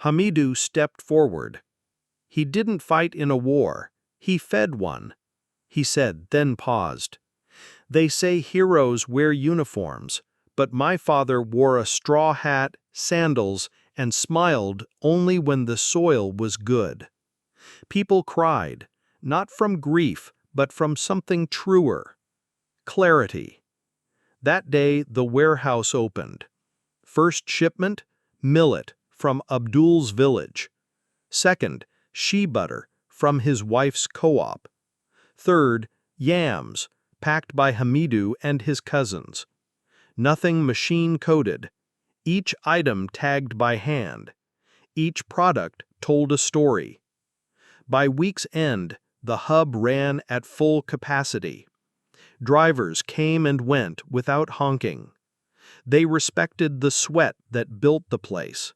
Hamidu stepped forward. "He didn't fight in a war, he fed one," he said, then paused. "They say heroes wear uniforms, but my father wore a straw hat, sandals, and smiled only when the soil was good. People cried, not from grief, but from something truer: clarity." That day the warehouse opened. First shipment, millet from Abdul's village. Second, shea butter from his wife's co-op. Third, yams, packed by Hamidu and his cousins. Nothing machine-coded. Each item tagged by hand. Each product told a story. By week's end, the hub ran at full capacity. Drivers came and went without honking. They respected the sweat that built the place.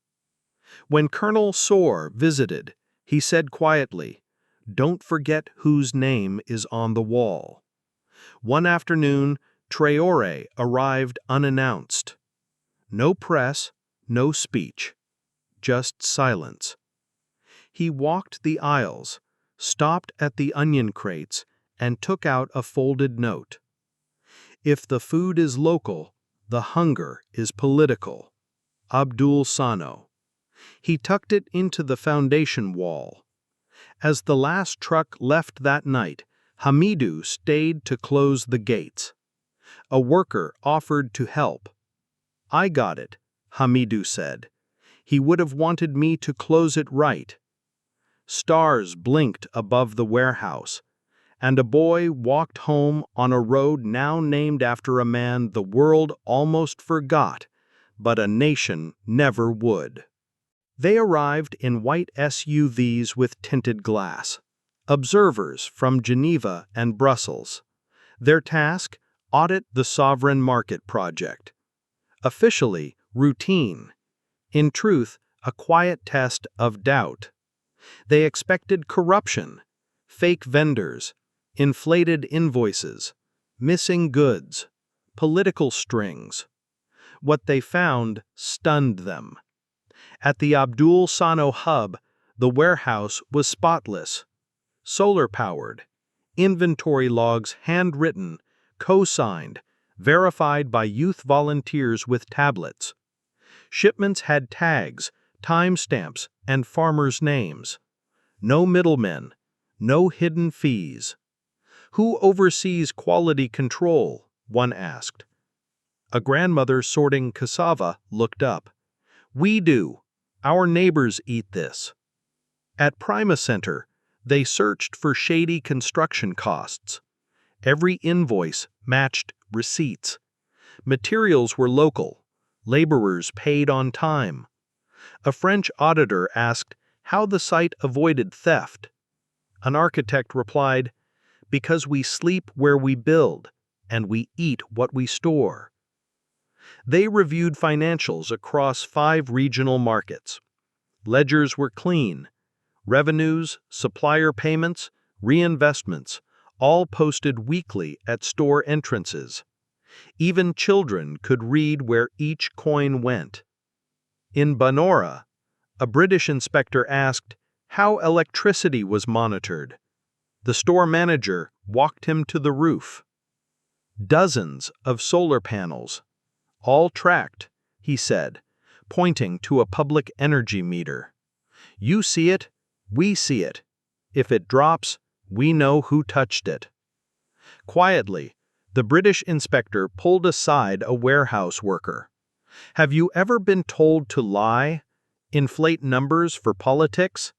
When Colonel Soar visited, he said quietly, "Don't forget whose name is on the wall." One afternoon, Traoré arrived unannounced. No press, no speech, just silence. He walked the aisles, stopped at the onion crates, and took out a folded note. "If the food is local, the hunger is political. Abdul Sano." He tucked it into the foundation wall. As the last truck left that night, Hamidu stayed to close the gates. A worker offered to help. "I got it," Hamidu said. "He would have wanted me to close it right." Stars blinked above the warehouse, and a boy walked home on a road now named after a man the world almost forgot, but a nation never would. They arrived in white SUVs with tinted glass. Observers from Geneva and Brussels. Their task: audit the sovereign market project. Officially, routine. In truth, a quiet test of doubt. They expected corruption, fake vendors, inflated invoices, missing goods, political strings. What they found stunned them. At the Abdul Sano hub, the warehouse was spotless. Solar-powered. Inventory logs handwritten, co-signed, verified by youth volunteers with tablets. Shipments had tags, timestamps, and farmers' names. No middlemen, no hidden fees. "Who oversees quality control?" one asked. A grandmother sorting cassava looked up. "We do. Our neighbors eat this." At Prima Center, they searched for shady construction costs. Every invoice matched receipts. Materials were local. Laborers paid on time. A French auditor asked how the site avoided theft. An architect replied, "Because we sleep where we build, and we eat what we store." They reviewed financials across 5 regional markets. Ledgers were clean. Revenues, supplier payments, reinvestments, all posted weekly at store entrances. Even children could read where each coin went. In Banora, a British inspector asked how electricity was monitored. The store manager walked him to the roof. Dozens of solar panels, all tracked, he said, pointing to a public energy meter. "You see it, we see it. If it drops, we know who touched it." Quietly, the British inspector pulled aside a warehouse worker. "Have you ever been told to lie? Inflate numbers for politics?"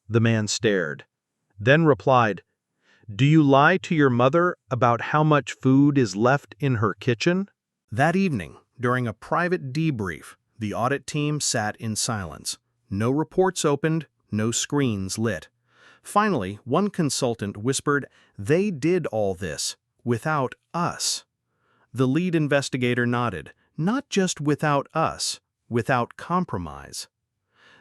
The man stared, then replied, "Do you lie to your mother about how much food is left in her kitchen?" That evening, during a private debrief, the audit team sat in silence. No reports opened, no screens lit. Finally, one consultant whispered, "They did all this without us." The lead investigator nodded, "Not just without us, without compromise."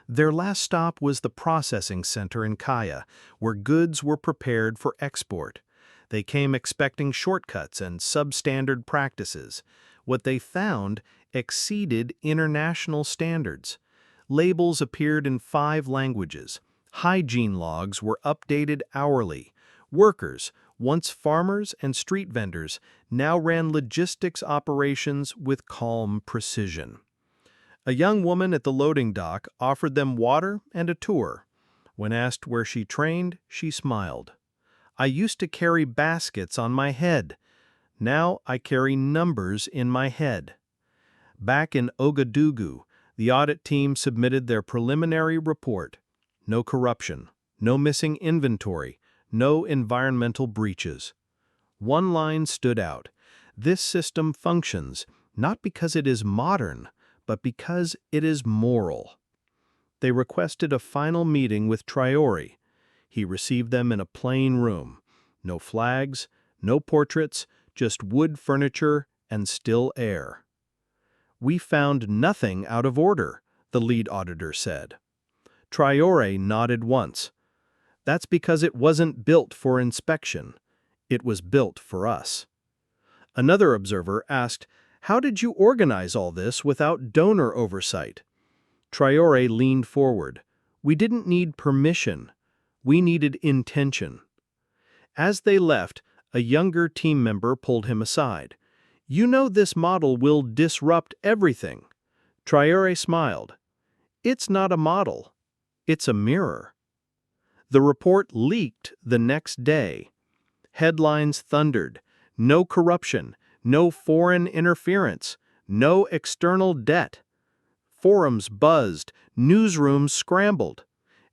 Their last stop was the processing center in Kaya, where goods were prepared for export. They came expecting shortcuts and substandard practices. What they found exceeded international standards. Labels appeared in 5 languages. Hygiene logs were updated hourly. Workers, once farmers and street vendors, now ran logistics operations with calm precision. A young woman at the loading dock offered them water and a tour. When asked where she trained, she smiled. "I used to carry baskets on my head. Now I carry numbers in my head." Back in Ouagadougou, the audit team submitted their preliminary report. No corruption, no missing inventory, no environmental breaches. One line stood out. "This system functions not because it is modern, but because it is moral." They requested a final meeting with Traoré. He received them in a plain room. No flags, no portraits, just wood furniture and still air. "We found nothing out of order," the lead auditor said. Traoré nodded once. "That's because it wasn't built for inspection. It was built for us." Another observer asked, "How did you organize all this without donor oversight?" Traoré leaned forward. "We didn't need permission. We needed intention." As they left, a younger team member pulled him aside. "You know this model will disrupt everything." Traoré smiled. "It's not a model. It's a mirror." The report leaked the next day. Headlines thundered. No corruption, no foreign interference, no external debt. Forums buzzed, newsrooms scrambled.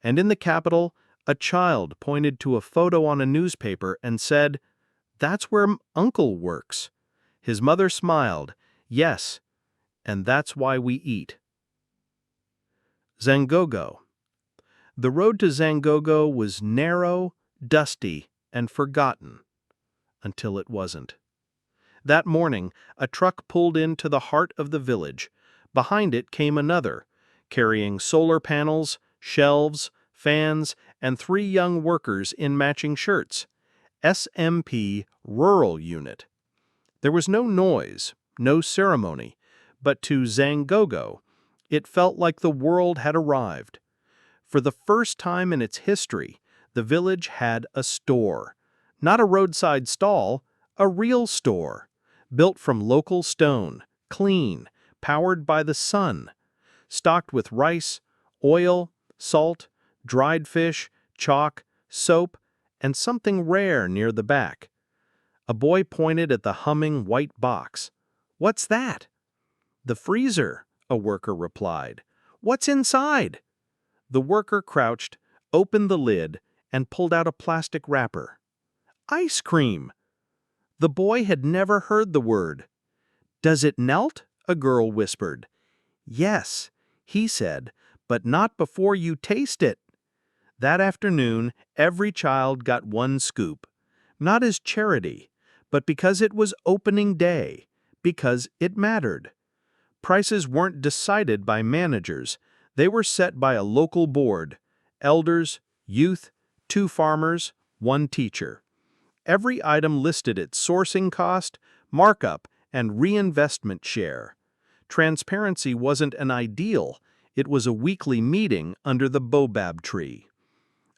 And in the capital, a child pointed to a photo on a newspaper and said, "That's where Uncle works." His mother smiled, "Yes, and that's why we eat." Zangogo. The road to Zangogo was narrow, dusty, and forgotten. Until it wasn't. That morning, a truck pulled into the heart of the village. Behind it came another, carrying solar panels, shelves, fans, and 3 young workers in matching shirts. SMP Rural Unit. There was no noise, no ceremony, but to Zangogo, it felt like the world had arrived. For the first time in its history, the village had a store. Not a roadside stall, a real store. Built from local stone, clean, powered by the sun. Stocked with rice, oil, salt, dried fish, chalk, soap, and something rare near the back. A boy pointed at the humming white box. "What's that?" "The freezer," a worker replied. "What's inside?" The worker crouched, opened the lid, and pulled out a plastic wrapper. "Ice cream!" The boy had never heard the word. "Does it melt?" a girl whispered. "Yes," he said, "but not before you taste it." That afternoon, every child got one scoop, not as charity, but because it was opening day, because it mattered. Prices weren't decided by managers, they were set by a local board: elders, youth, 2 farmers, 1 teacher. Every item listed its sourcing cost, markup, and reinvestment share. Transparency wasn't an ideal, it was a weekly meeting under the baobab tree.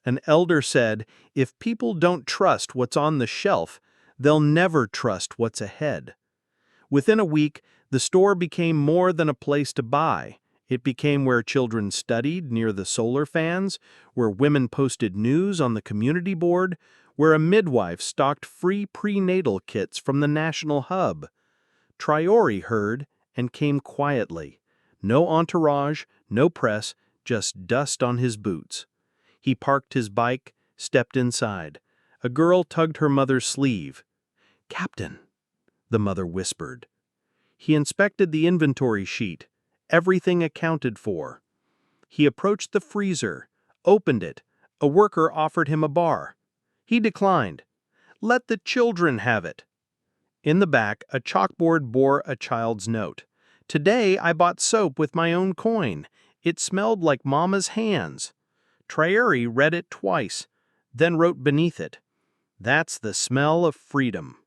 An elder said, "If people don't trust what's on the shelf, they'll never trust what's ahead." Within a week, the store became more than a place to buy. It became where children studied near the solar fans, where women posted news on the community board, where a midwife stocked free prenatal kits from the national hub. Traoré heard and came quietly. No entourage, no press, just dust on his boots. He parked his bike, stepped inside. A girl tugged her mother's sleeve. "Captain," the mother whispered. He inspected the inventory sheet, everything accounted for. He approached the freezer, opened it. A worker offered him a bar. He declined. "Let the children have it." In the back, a chalkboard bore a child's note. "Today I bought soap with my own coin. It smelled like Mama's hands." Traoré read it twice, then wrote beneath it, "That's the smell of freedom."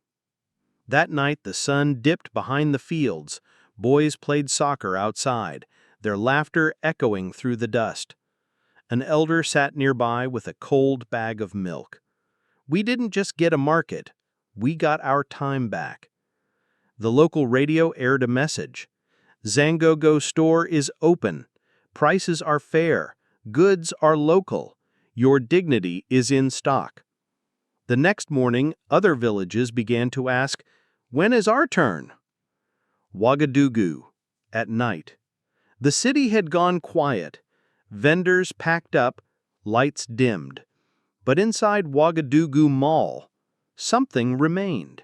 That night the sun dipped behind the fields. Boys played soccer outside, their laughter echoing through the dust. An elder sat nearby with a cold bag of milk. "We didn't just get a market, we got our time back." The local radio aired a message. "Zangogo store is open. Prices are fair. Goods are local. Your dignity is in stock." The next morning, other villages began to ask, "When is our turn?" Ouagadougou, at night. The city had gone quiet. Vendors packed up, lights dimmed. But inside Ouagadougou Mall, something remained.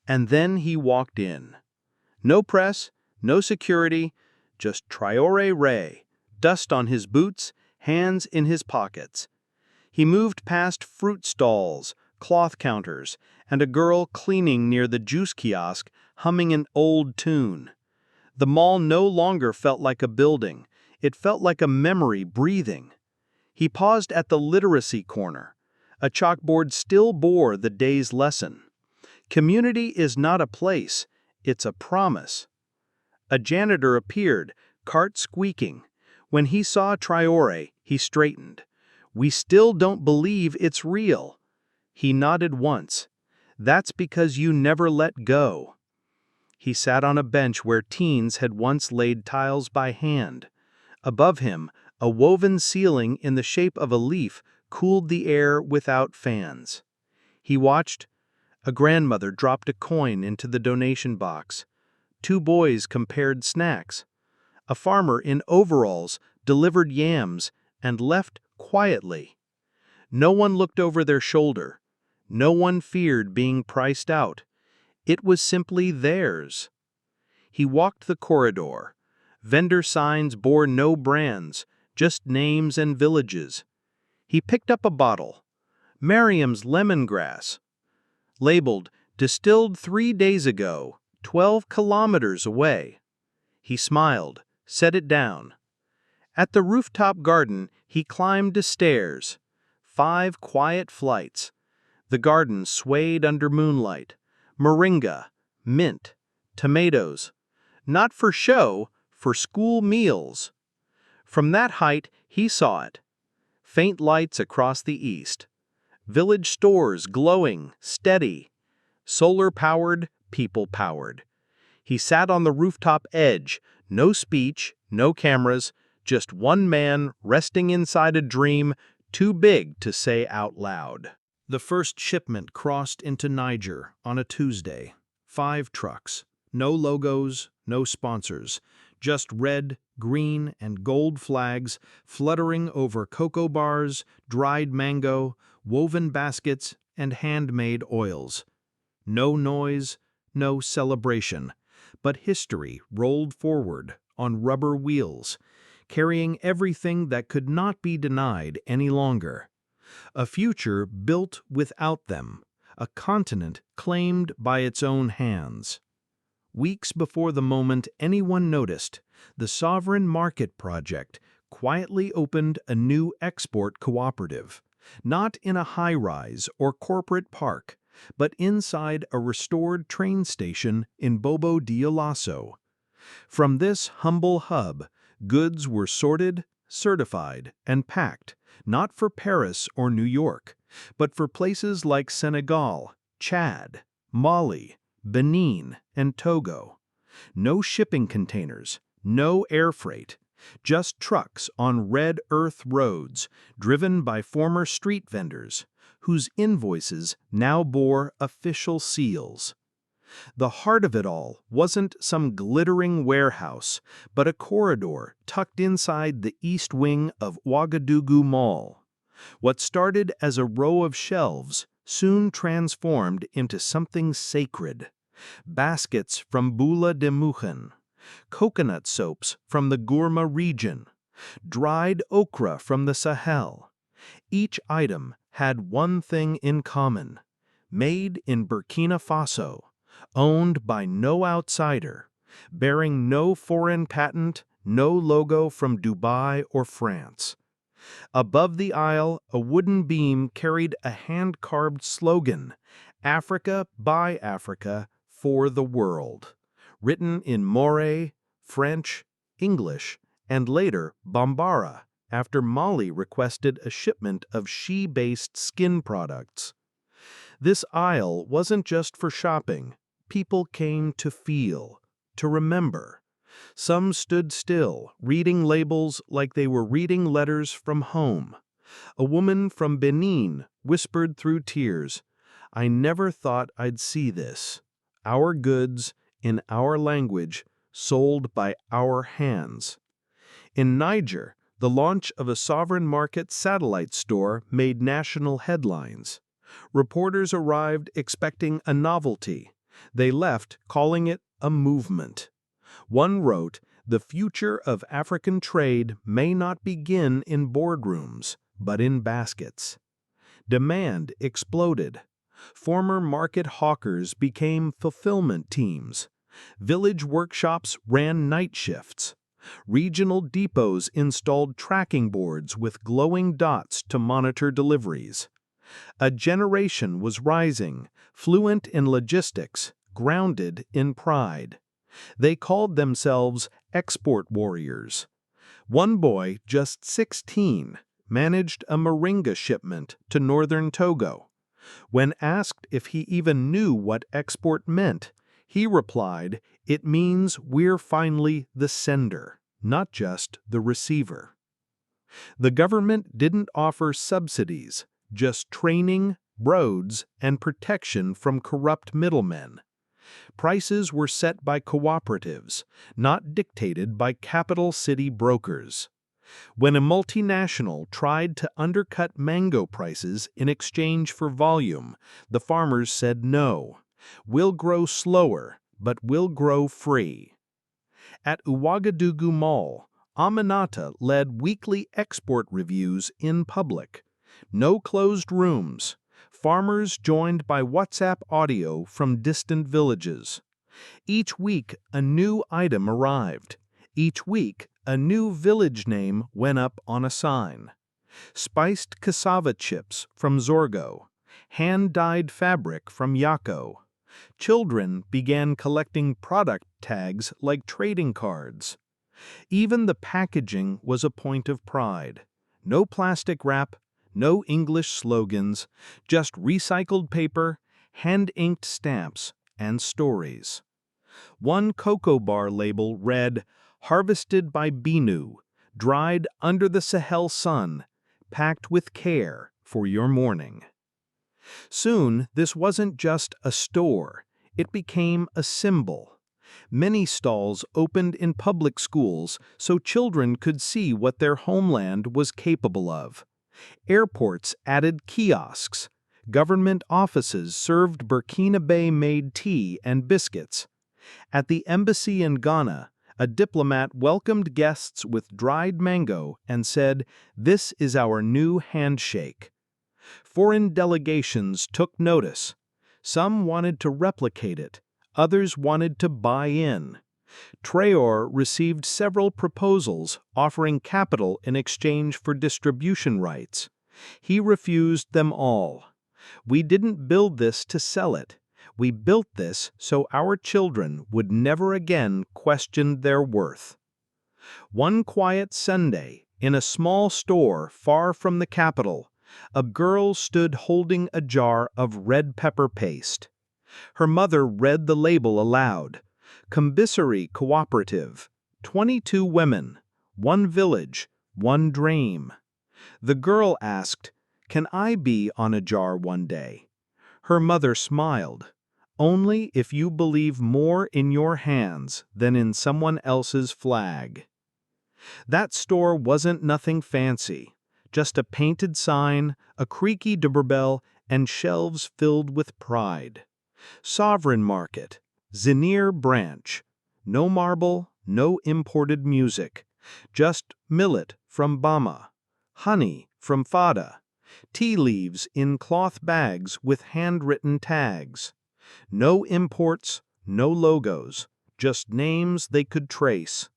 And then he walked in. No press, no security, just Traoré Ray, dust on his boots, hands in his pockets. He moved past fruit stalls, cloth counters, and a girl cleaning near the juice kiosk humming an old tune. The mall no longer felt like a building, it felt like a memory breathing. He paused at the literacy corner. A chalkboard still bore the day's lesson. Community is not a place, it's a promise. A janitor appeared, cart squeaking. When he saw Traoré, he straightened. "We still don't believe it's real." He nodded once. "That's because you never let go." He sat on a bench where teens had once laid tiles by hand. Above him, a woven ceiling in the shape of a leaf cooled the air without fans. He watched. A grandmother dropped a coin into the donation box. 2 boys compared snacks. A farmer in overalls delivered yams and left quietly. No one looked over their shoulder. No one feared being priced out. It was simply theirs. He walked the corridor. Vendor signs bore no brands, just names and villages. He picked up a bottle. Miriam's lemongrass. Labeled, "Distilled 3 days ago, 12 kilometers away." He smiled, set it down. At the rooftop garden, he climbed the stairs. 5 quiet flights. The garden swayed under moonlight. Moringa, mint, tomatoes. Not for show, for school meals. From that height, he saw it. Faint lights across the east. Village stores glowing, steady. Solar-powered, people-powered. He sat on the rooftop edge, no speech, no cameras, just one man resting inside a dream too big to say out loud. The first shipment crossed into Niger on a Tuesday. 5 trucks. No logos, no sponsors. Just red, green, and gold flags fluttering over cocoa bars, dried mango, woven baskets, and handmade oils. No noise, no celebration, but history rolled forward on rubber wheels, carrying everything that could not be denied any longer. A future built without them, a continent claimed by its own hands. Weeks before the moment anyone noticed, the Sovereign Market Project quietly opened a new export cooperative, not in a high-rise or corporate park, but inside a restored train station in Bobo Dioulasso. From this humble hub, goods were sorted, certified, and packed, not for Paris or New York, but for places like Senegal, Chad, Mali, Benin, and Togo. No shipping containers, no air freight, just trucks on red earth roads driven by former street vendors, whose invoices now bore official seals. The heart of it all wasn't some glittering warehouse, but a corridor tucked inside the east wing of Ouagadougou Mall. What started as a row of shelves soon transformed into something sacred. Baskets from Boula de Mouchen, coconut soaps from the Gourma region, dried okra from the Sahel. Each item had one thing in common: made in Burkina Faso, owned by no outsider, bearing no foreign patent, no logo from Dubai or France. Above the aisle, a wooden beam carried a hand-carved slogan, "Africa by Africa for the world," written in Moray, French, English, and later Bambara, after Mali requested a shipment of she-based skin products. This aisle wasn't just for shopping. People came to feel, to remember. Some stood still, reading labels like they were reading letters from home. A woman from Benin whispered through tears, "I never thought I'd see this. Our goods, in our language, sold by our hands." In Niger, the launch of a sovereign market satellite store made national headlines. Reporters arrived expecting a novelty. They left calling it a movement. One wrote, "The future of African trade may not begin in boardrooms, but in baskets." Demand exploded. Former market hawkers became fulfillment teams. Village workshops ran night shifts. Regional depots installed tracking boards with glowing dots to monitor deliveries. A generation was rising, fluent in logistics, grounded in pride. They called themselves export warriors. One boy, just 16, managed a moringa shipment to northern Togo. When asked if he even knew what export meant, he replied, "It means we're finally the sender, not just the receiver." The government didn't offer subsidies, just training, roads, and protection from corrupt middlemen. Prices were set by cooperatives, not dictated by capital city brokers. When a multinational tried to undercut mango prices in exchange for volume, the farmers said no. "We'll grow slower, but we'll grow free." At Ouagadougou Mall, Aminata led weekly export reviews in public. No closed rooms. Farmers joined by WhatsApp audio from distant villages. Each week, a new item arrived. Each week, a new village name went up on a sign. Spiced cassava chips from Zorgo. Hand-dyed fabric from Yako. Children began collecting product tags like trading cards. Even the packaging was a point of pride. No plastic wrap, no English slogans, just recycled paper, hand-inked stamps, and stories. One cocoa bar label read, "Harvested by Binu, dried under the Sahel sun, packed with care for your morning." Soon, this wasn't just a store. It became a symbol. Many stalls opened in public schools so children could see what their homeland was capable of. Airports added kiosks. Government offices served Burkina Faso-made tea and biscuits. At the embassy in Ghana, a diplomat welcomed guests with dried mango and said, "This is our new handshake." Foreign delegations took notice. Some wanted to replicate it, others wanted to buy in. Traoré received several proposals offering capital in exchange for distribution rights. He refused them all. "We didn't build this to sell it. We built this so our children would never again question their worth." One quiet Sunday, in a small store far from the capital, a girl stood holding a jar of red pepper paste. Her mother read the label aloud. "Commissary Cooperative, 22 women, 1 village, 1 dream." The girl asked, "Can I be on a jar one day?" Her mother smiled. "Only if you believe more in your hands than in someone else's flag." That store wasn't nothing fancy, just a painted sign, a creaky doorbell, and shelves filled with pride. Sovereign Market, Zinir Branch. No marble, no imported music. Just millet from Bama, honey from Fada, tea leaves in cloth bags with handwritten tags. No imports, no logos, just names they could trace.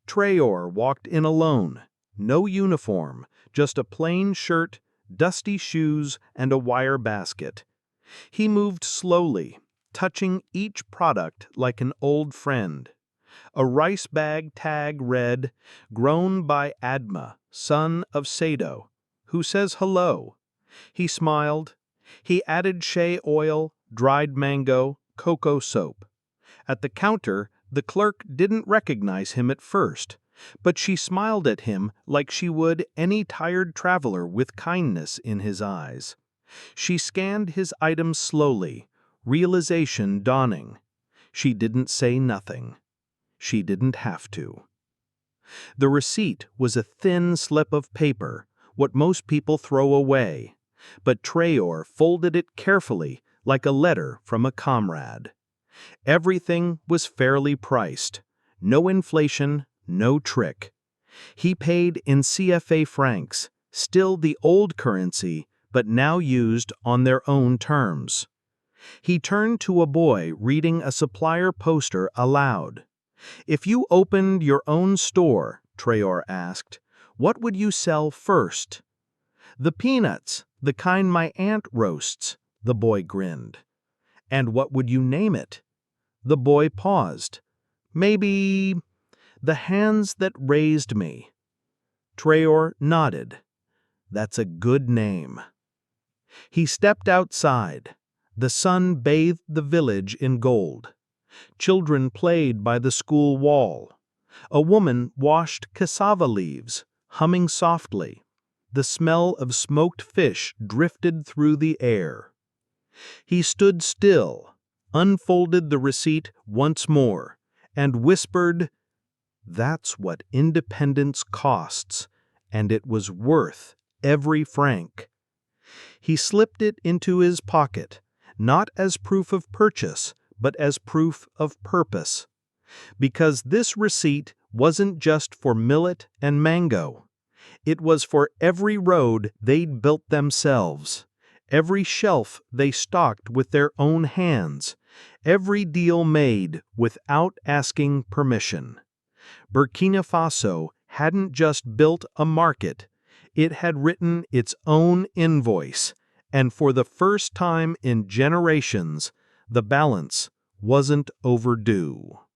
Traoré walked in alone. No uniform, just a plain shirt, dusty shoes, and a wire basket. He moved slowly, touching each product like an old friend. A rice bag tag read, "Grown by Adma, son of Sado, who says hello." He smiled. He added shea oil, dried mango, cocoa soap. At the counter, the clerk didn't recognize him at first, but she smiled at him like she would any tired traveler with kindness in his eyes. She scanned his items slowly, realization dawning. She didn't say nothing. She didn't have to. The receipt was a thin slip of paper, what most people throw away, but Traoré folded it carefully like a letter from a comrade. Everything was fairly priced. No inflation, no trick. He paid in CFA francs, still the old currency, but now used on their own terms. He turned to a boy reading a supplier poster aloud. "If you opened your own store," Traoré asked, "what would you sell first?" "The peanuts, the kind my aunt roasts," the boy grinned. "And what would you name it?" The boy paused. "Maybe The Hands That Raised Me." Traoré nodded. "That's a good name." He stepped outside. The sun bathed the village in gold. Children played by the school wall. A woman washed cassava leaves, humming softly. The smell of smoked fish drifted through the air. He stood still, unfolded the receipt once more, and whispered, "That's what independence costs, and it was worth every franc." He slipped it into his pocket, not as proof of purchase, but as proof of purpose. Because this receipt wasn't just for millet and mango. It was for every road they'd built themselves, every shelf they stocked with their own hands, every deal made without asking permission. Burkina Faso hadn't just built a market, it had written its own invoice, and for the first time in generations, the balance wasn't overdue.